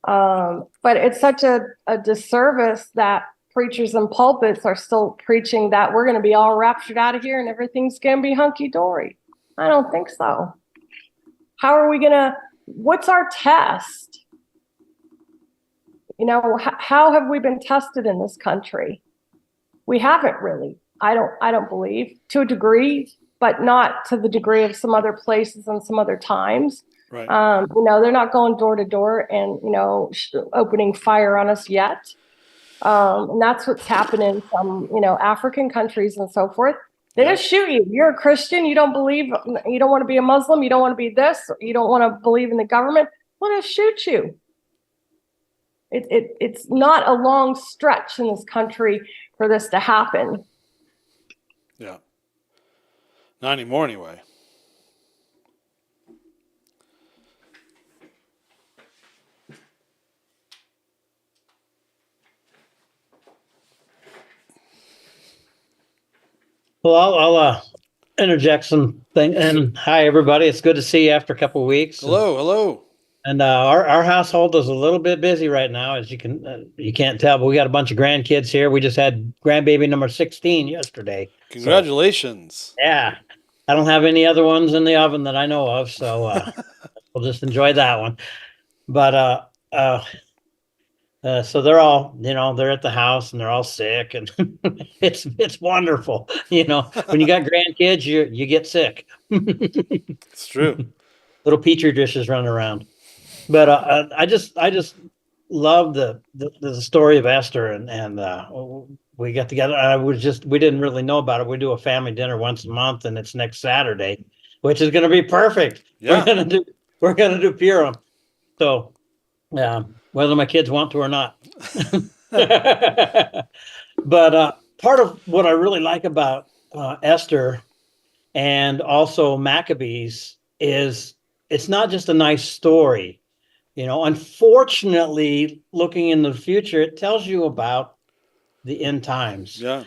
But it's such a disservice that preachers and pulpits are still preaching that we're going to be all raptured out of here and everything's going to be hunky-dory. I don't think so. How are we going to, what's our test? How have we been tested in this country? We haven't really. I don't believe, to a degree, but not to the degree of some other places and some other times. Right. They're not going door to door and, opening fire on us yet. And that's what's happening in some, African countries and so forth. They just shoot you. You're a Christian. You don't believe, you don't want to be a Muslim. You don't want to be this. You don't want to believe in the government. Well, they'll shoot you. It's not a long stretch in this country for this to happen. Yeah. Not anymore, anyway. Well, I'll interject something. And hi, everybody. It's good to see you after a couple of weeks. Hello. And our household is a little bit busy right now, as you can't tell, but we got a bunch of grandkids here. We just had grandbaby number 16 yesterday. Congratulations. So, yeah. I don't have any other ones in the oven that I know of, so we'll just enjoy that one. But so they're all, they're at the house and they're all sick, and it's wonderful. When you got grandkids, you get sick. It's true. Little petri dishes running around. But I just love the story of Esther and we got together. We didn't really know about it. We do a family dinner once a month, and it's next Saturday, which is going to be perfect. Yeah. We're gonna do Purim. So, yeah, whether my kids want to or not. But part of what I really like about Esther and also Maccabees is it's not just a nice story. Unfortunately, looking in the future, it tells you about the end times. Yeah.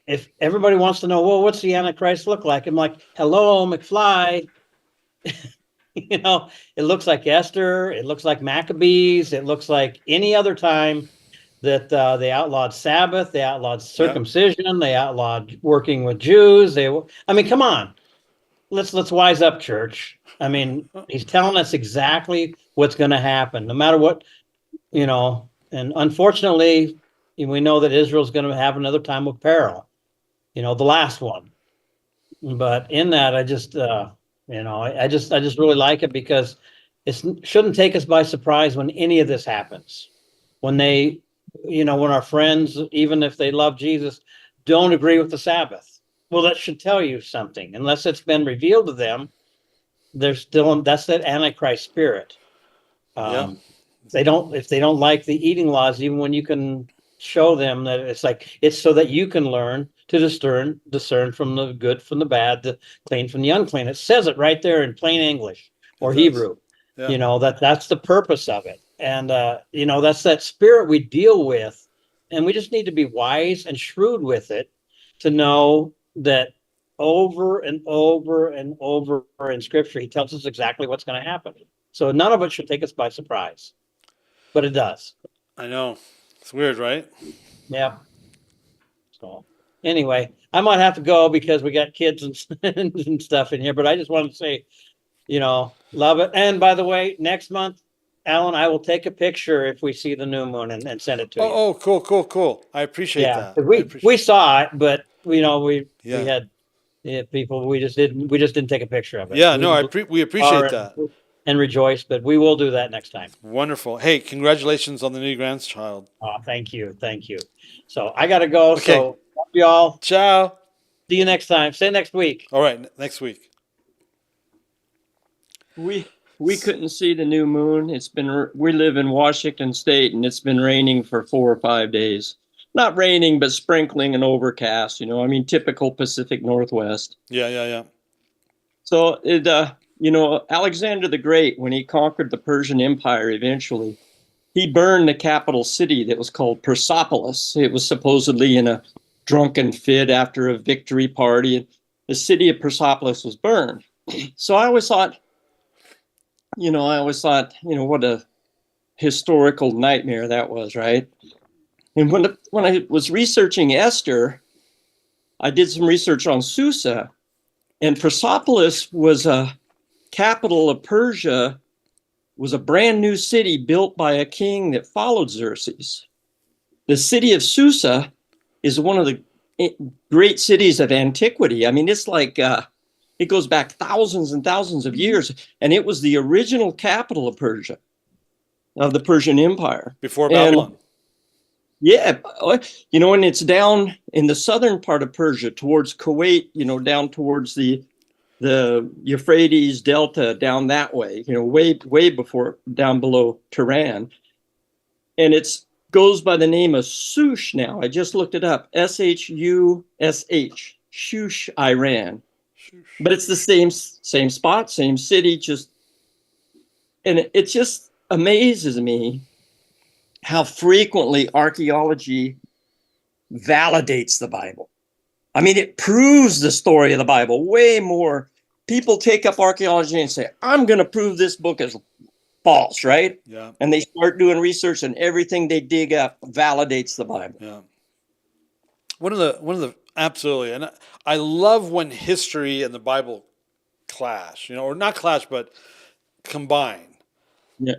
If everybody wants to know, well, what's the Antichrist look like? I'm like, hello, McFly. It looks like Esther. It looks like Maccabees. It looks like any other time that they outlawed Sabbath, they outlawed circumcision, they outlawed working with Jews. I mean, come on, let's wise up, church. I mean, he's telling us exactly what's going to happen, no matter what, And unfortunately, we know that Israel's going to have another time of peril, the last one. But in that, I just really like it because it shouldn't take us by surprise when any of this happens. When when our friends, even if they love Jesus, don't agree with the Sabbath. Well, that should tell you something. Unless it's been revealed to them, that's that Antichrist spirit. Yeah. If they don't like the eating laws, even when you can show them that it's so that you can learn to discern from the good from the bad, the clean from the unclean. It says it right there in plain English or Hebrew. Yeah. That's the purpose of it. And that's that spirit we deal with. And we just need to be wise and shrewd with it to know that over and over and over in scripture, he tells us exactly what's going to happen. So none of it should take us by surprise. But it does. I know. It's weird, right? Yeah. So anyway, I might have to go because we got kids and stuff in here, but I just wanted to say, love it. And by the way, next month, Alan, I will take a picture if we see the new moon and send it to you. Oh, cool. I appreciate that. We saw it, but we had people. We just didn't take a picture of it. Yeah, we appreciate that. And rejoice, but we will do that next time. Wonderful. Hey, congratulations on the new grandchild. Oh, thank you. So I got to go. Okay. So love y'all. Ciao. See you next time. See you next week. All right, next week. We couldn't see the new moon. We live in Washington State, and it's been raining for 4 or 5 days. Not raining, but sprinkling and overcast. Typical Pacific Northwest. Yeah. So Alexander the Great, when he conquered the Persian Empire eventually, he burned the capital city that was called Persepolis. It was supposedly in a drunken fit after a victory party, and the city of Persepolis was burned. So I always thought, what a historical nightmare that was, right? And when I was researching Esther, I did some research on Susa, and Persepolis was a capital of Persia, was a brand new city built by a king that followed Xerxes. The city of Susa is one of the great cities of antiquity. I mean, it's like it goes back thousands and thousands of years, and it was the original capital of Persia, of the Persian Empire. Before Babylon. And it's down in the southern part of Persia towards Kuwait, down towards the Euphrates Delta, down that way, way before, down below Tehran. And it goes by the name of Sush now. I just looked it up. Shush, Shush, Iran. But it's the same spot, same city, and it just amazes me how frequently archaeology validates the Bible. I mean, it proves the story of the Bible way more. People take up archaeology and say, I'm going to prove this book is false, right? Yeah. And they start doing research, and everything they dig up validates the Bible. Yeah. One of the absolutely, and I love when history and the Bible clash, or not clash, but combine. Yeah.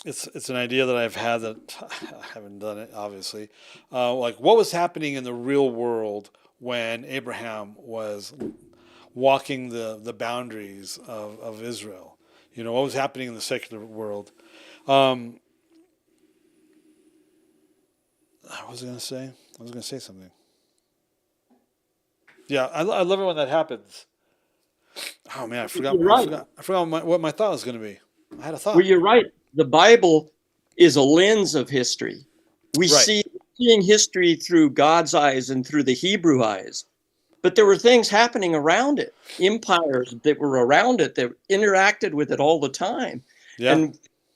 It's an idea that I've had that I haven't done it, obviously. Like what was happening in the real world when Abraham was walking the boundaries of Israel? What was happening in the secular world? I was gonna say something. Yeah, I love it when that happens. Oh man, I forgot. You're right. I forgot what my thought was gonna be. I had a thought. Well, you're right. The Bible is a lens of history. We Right. seeing history through God's eyes and through the Hebrew eyes. But there were things happening around it, empires that were around it that interacted with it all the time. Yeah.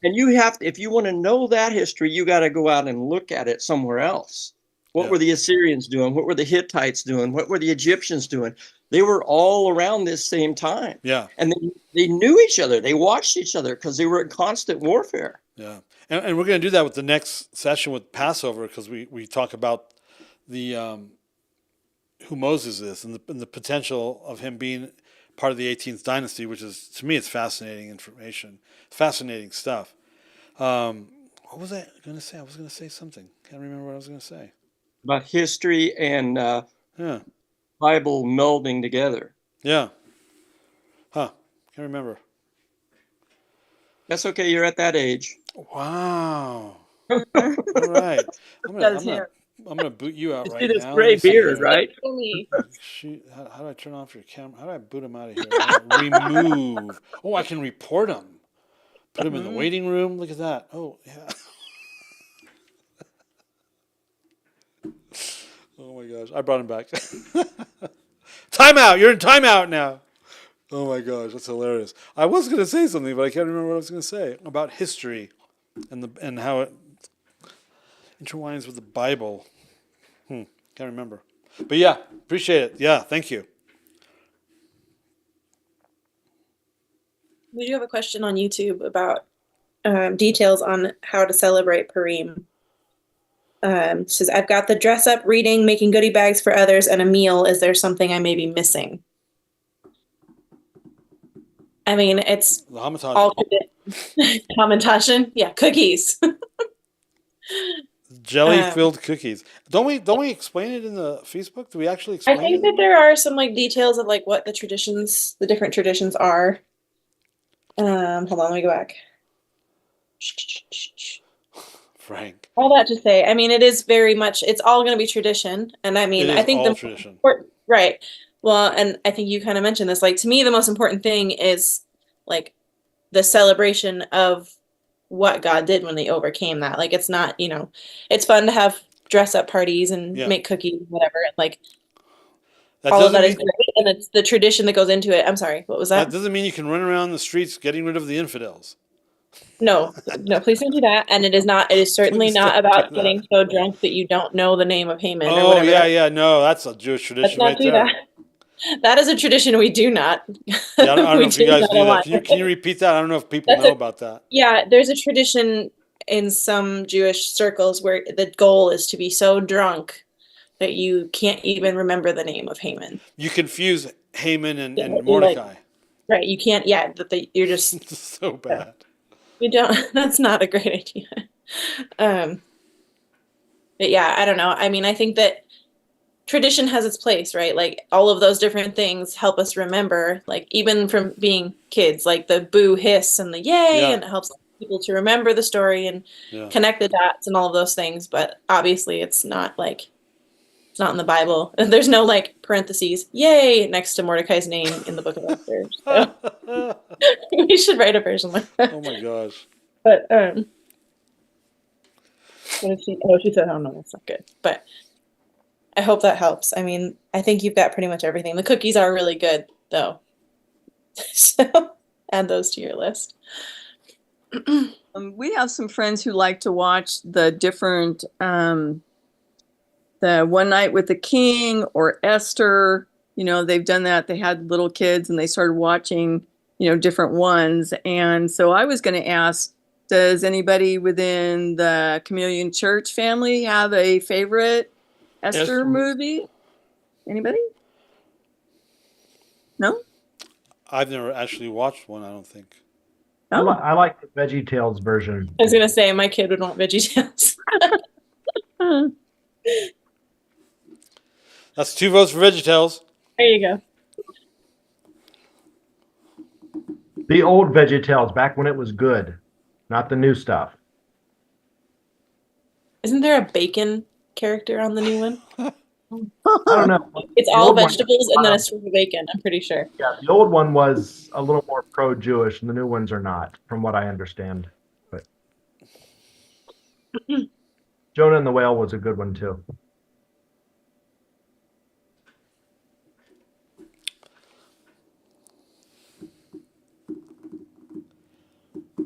And you have to, if you want to know that history, you got to go out and look at it somewhere else. What Yeah. were the Assyrians doing? What were the Hittites doing? What were the Egyptians doing? They were all around this same time. Yeah. And they knew each other. They watched each other because they were in constant warfare. Yeah. And we're gonna do that with the next session with Passover because we talk about the who Moses is and the potential of him being part of the 18th dynasty, which is, to me, it's fascinating information, fascinating stuff. What was I going to say? I was going to say something. Can't remember what I was going to say. About history and Yeah. Bible melding together. Yeah. Huh. Can't remember. That's okay. You're at that age. Wow. All right. I'm gonna boot you out right See this now. gray Let me see beard, here. right? Shoot, how do I turn off your camera? How do I boot him out of here? Remove. Oh, I can report him. Put him in the waiting room. Look at that. Oh, yeah. Oh my gosh, I brought him back. Timeout. You're in timeout now. Oh my gosh, that's hilarious. I was going to say something, but I can't remember what I was going to say about history and how it intertwines with the Bible. Can't remember. But yeah, appreciate it. Yeah, thank you. We do have a question on YouTube about details on how to celebrate Purim. It says, I've got the dress up, reading, making goodie bags for others, and a meal. Is there something I may be missing? I mean, it's The Hamantash. all Hamantashen. Yeah, cookies. Jelly-filled cookies. Don't we explain it in the Facebook? Do we actually I explain think it? that there are some like details of like what the different traditions are. Hold on, let me go back. Frank. All that to say, I mean, it is very much, it's all going to be tradition. And I mean, It I is think all the tradition. right. Well, and I think you kind of mentioned this, like to me, the most important thing is like the celebration of what God did when they overcame that. Like, it's not, it's fun to have dress up parties and Yeah. make cookies, whatever. Like, That all of doesn't that is mean great. And it's the tradition that goes into it. I'm sorry, what was that that? doesn't mean you can run around the streets getting rid of the infidels. No, please don't do that. And it is certainly Please not don't about do getting that. so drunk that you don't know the name of Haman or Oh whatever. yeah, no, that's a Jewish Let's tradition not right do there. that. That is a tradition we do not. Yeah, I don't know we if you guys not do that. align. Can you repeat that? I don't know if people That's know a- about that. Yeah, there's a tradition in some Jewish circles where the goal is to be so drunk that you can't even remember the name of Haman. You confuse Haman and You're like- Mordecai. Right, you can't. Yeah, you're just It's so bad. you don't. That's not a great idea. But yeah, I don't know. I mean, I think that tradition has its place, right? Like all of those different things help us remember, like even from being kids, like the boo hiss and the yay, Yeah. and it helps people to remember the story and Yeah. connect the dots and all of those things. But obviously it's not in the Bible. There's no like parentheses, yay, next to Mordecai's name in the book of Esther. So we should write a version like that. Oh my gosh. But what did she? Oh, she said, "Oh no, that's not good." But I hope that helps. I mean, I think you've got pretty much everything. The cookies are really good, though. So add those to your list. We have some friends who like to watch the different, the One Night with the King or Esther. They've done that. They had little kids and they started watching, different ones. And so I was going to ask, does anybody within the Chameleon Church family have a favorite Esther movie? Anybody? No? I've never actually watched one, I don't think. Oh. I like the VeggieTales version. I was gonna say my kid would want VeggieTales. That's 2 votes for VeggieTales. There you go. The old VeggieTales, back when it was good, not the new stuff. Isn't there a bacon character on the new one? I don't know. It's The all old one- vegetables and then a sort of bacon, I'm pretty sure. Yeah, the old one was a little more pro-Jewish, and the new ones are not, from what I understand. But Jonah and the Whale was a good one too.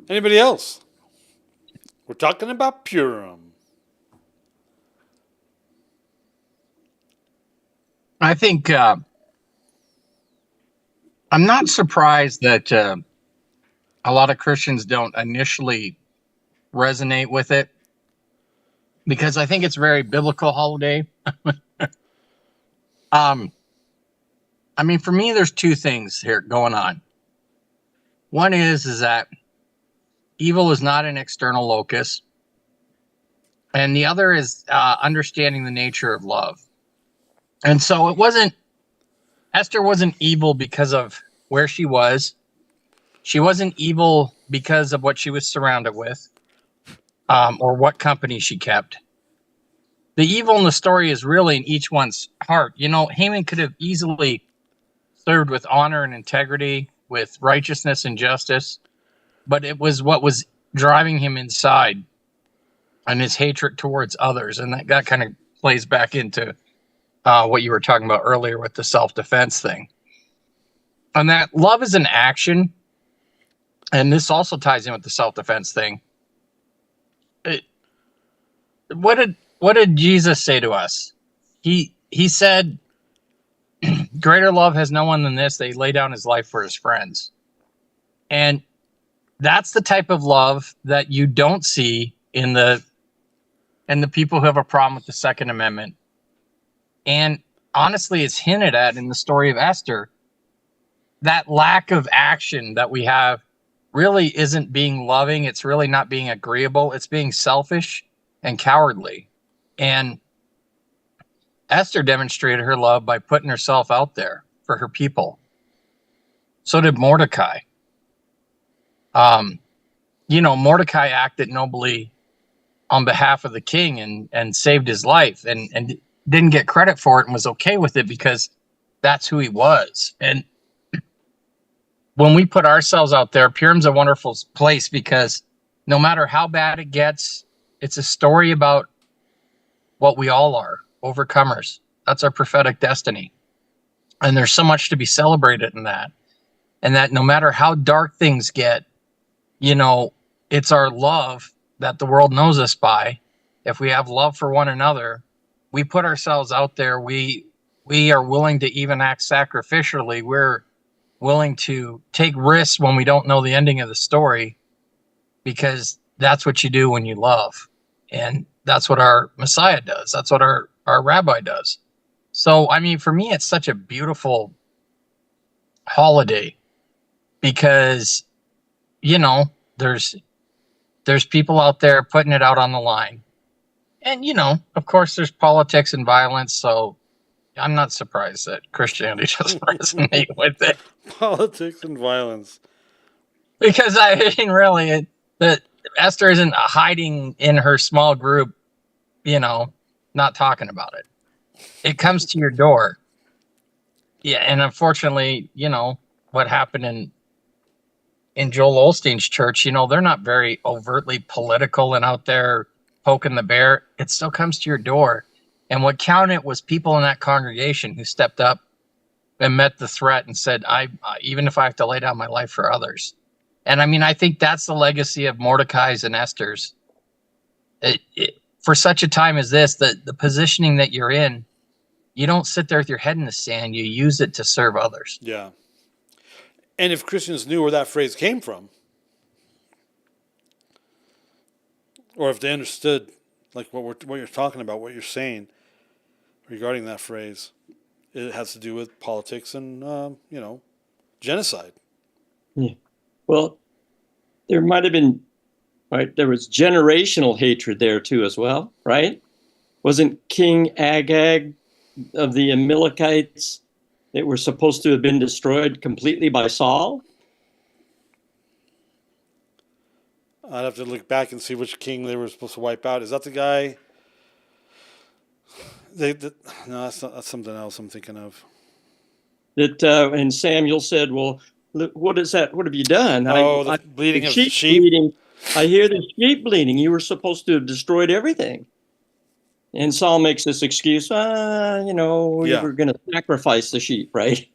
Anybody else? We're talking about Purim. I think I'm not surprised that a lot of Christians don't initially resonate with it, because I think it's a very biblical holiday. I mean, for me, there's two things here going on. One is that evil is not an external locus, and the other is understanding the nature of love. And so Esther wasn't evil because of where she was. She wasn't evil because of what she was surrounded with, or what company she kept. The evil in the story is really in each one's heart. You know, Haman could have easily served with honor and integrity, with righteousness and justice, but it was what was driving him inside, and his hatred towards others. And that kind of plays back into what you were talking about earlier with the self-defense thing. And that love is an action, and this also ties in with the self-defense thing. What did Jesus say to us? He said, greater love has no one than this, they lay down his life for his friends. And that's the type of love that you don't see in the people who have a problem with the Second Amendment. And honestly, it's hinted at in the story of Esther. That lack of action that we have really isn't being loving. It's really not being agreeable. It's being selfish and cowardly. And Esther demonstrated her love by putting herself out there for her people. So did Mordecai. Mordecai acted nobly on behalf of the king and saved his life and didn't get credit for it and was okay with it because that's who he was. And when we put ourselves out there, Purim's a wonderful place because no matter how bad it gets, it's a story about what we all are, overcomers. That's our prophetic destiny. And there's so much to be celebrated in that. And that no matter how dark things get, it's our love that the world knows us by. If we have love for one another, we put ourselves out there. We are willing to even act sacrificially. We're willing to take risks when we don't know the ending of the story, because that's what you do when you love. And that's what our Messiah does. That's what our rabbi does. So, I mean, for me, it's such a beautiful holiday because, there's people out there putting it out on the line. And, of course, there's politics and violence. So I'm not surprised that Christianity doesn't resonate with it. Politics and violence. Because that Esther isn't hiding in her small group, not talking about it. It comes to your door. Yeah, and unfortunately, what happened in Joel Osteen's church, they're not very overtly political and out there poking the bear. It still comes to your door. And what counted was people in that congregation who stepped up and met the threat and said, even if I have to lay down my life for others. And I mean, I think that's the legacy of Mordecai's and Esther's. For such a time as this, the positioning that you're in, you don't sit there with your head in the sand. You use it to serve others. Yeah. And if Christians knew where that phrase came from, or if they understood like what you're talking about, what you're saying regarding that phrase, it has to do with politics and genocide. Yeah. Well, there might have been, right? There was generational hatred there too, as well, right? Wasn't King Agag of the Amalekites that were supposed to have been destroyed completely by Saul? I'd have to look back and see which king they were supposed to wipe out. Is that the guy? No, that's something else I'm thinking of. That and Samuel said, "Well, what is that? What have you done?" The bleeding of sheep. Bleeding. I hear the sheep bleeding. You were supposed to have destroyed everything. And Saul makes this excuse. We were going to sacrifice the sheep, right?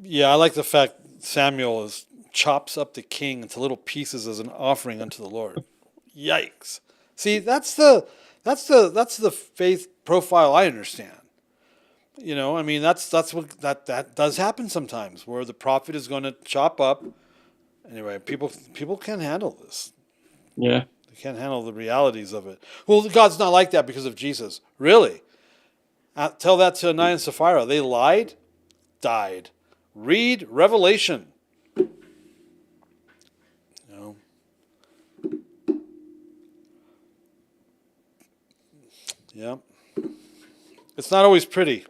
Yeah, I like the fact Samuel chops up the king into little pieces as an offering unto the Lord. Yikes! See, that's the faith profile I understand. I mean, that's what that does happen sometimes, where the prophet is going to chop up. Anyway, people can't handle this. Yeah, they can't handle the realities of it. Well, God's not like that because of Jesus. Really? Tell that to Ananias and Sapphira. They lied, died. Read Revelation. Yeah. It's not always pretty.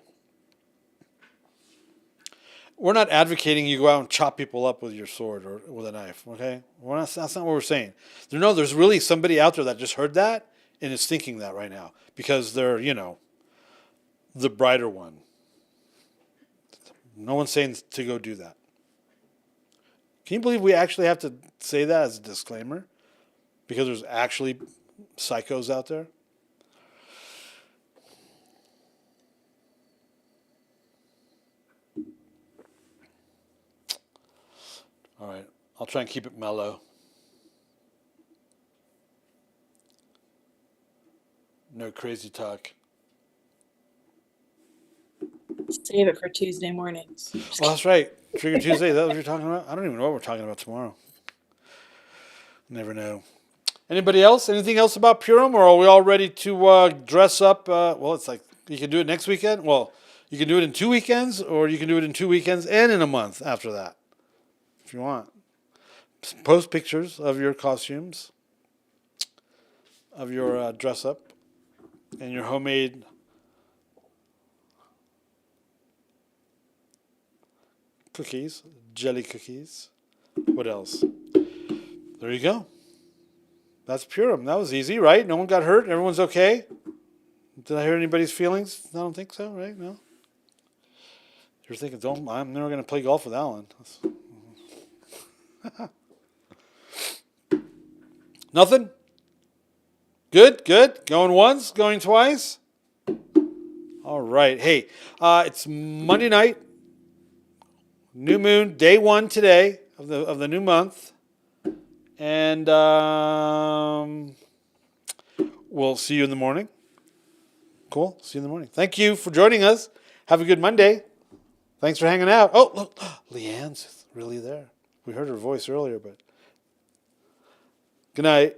We're not advocating you go out and chop people up with your sword or with a knife, okay? That's not what we're saying. There's really somebody out there that just heard that and is thinking that right now because they're, the brighter one. No one's saying to go do that. Can you believe we actually have to say that as a disclaimer? Because there's actually psychos out there? All right, I'll try and keep it mellow. No crazy talk. Save it for Tuesday mornings. Well, that's right. Trigger Tuesday, is that what you're talking about? I don't even know what we're talking about tomorrow. Never know. Anybody else? Anything else about Purim? Or are we all ready to dress up? It's like you can do it next weekend. Well, you can do it in 2 weekends, or you can do it in 2 weekends and in a month after that. If you want. Post pictures of your costumes, of your dress up, and your homemade cookies, jelly cookies. What else? There you go. That's Purim. That was easy, right? No one got hurt. Everyone's okay. Did I hurt anybody's feelings? I don't think so, right? No. You're thinking, I'm never going to play golf with Alan. Nothing? Good. Going once, going twice? All right. Hey, it's Monday night. New moon, day 1 today of the new month. And we'll see you in the morning. Cool. See you in the morning. Thank you for joining us. Have a good Monday. Thanks for hanging out. Oh, look, Leanne's really there. We heard her voice earlier, but good night.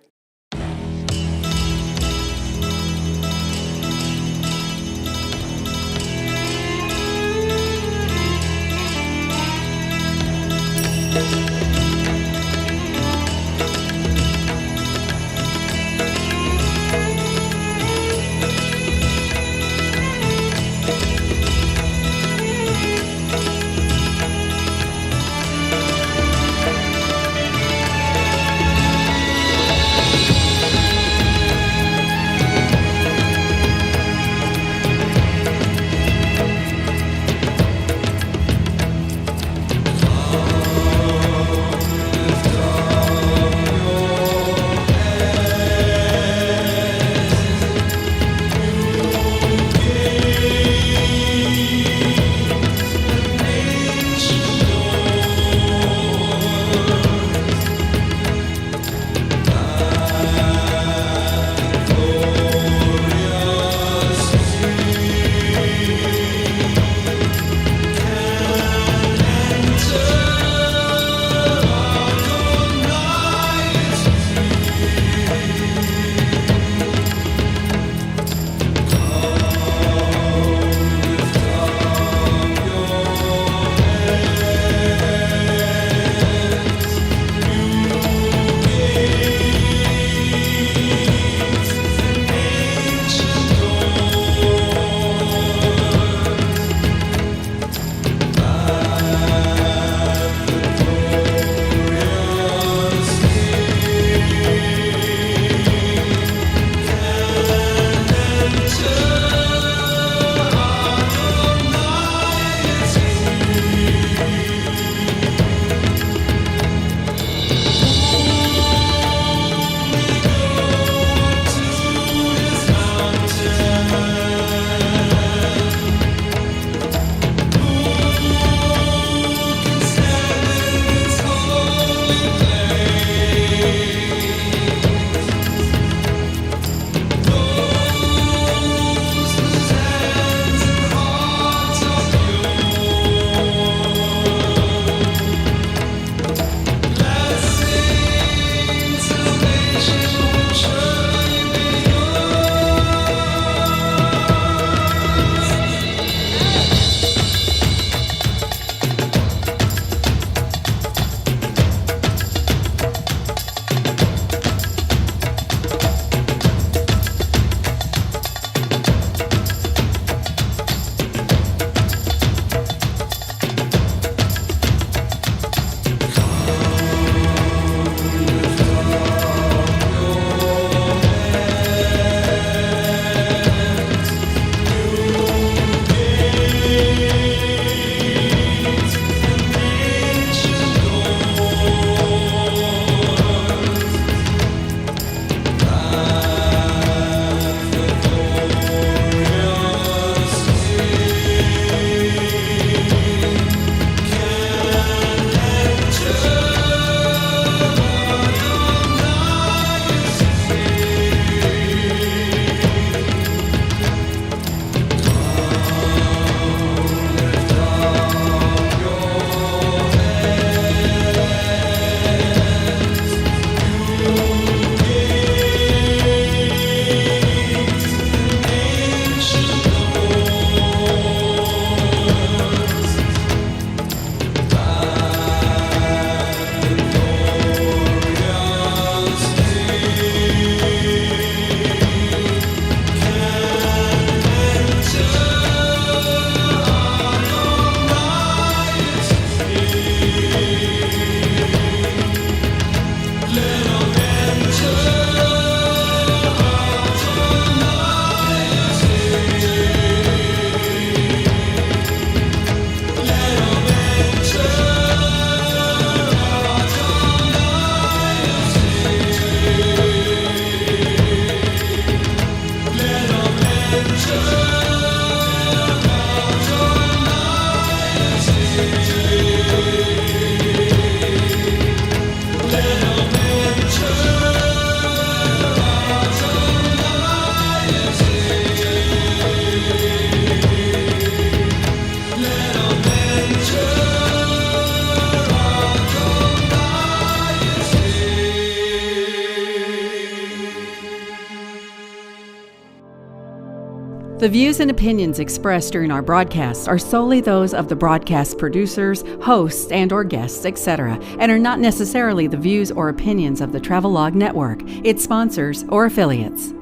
The views and opinions expressed during our broadcasts are solely those of the broadcast producers, hosts, and/or guests, etc., and are not necessarily the views or opinions of the Travelog Network, its sponsors, or affiliates.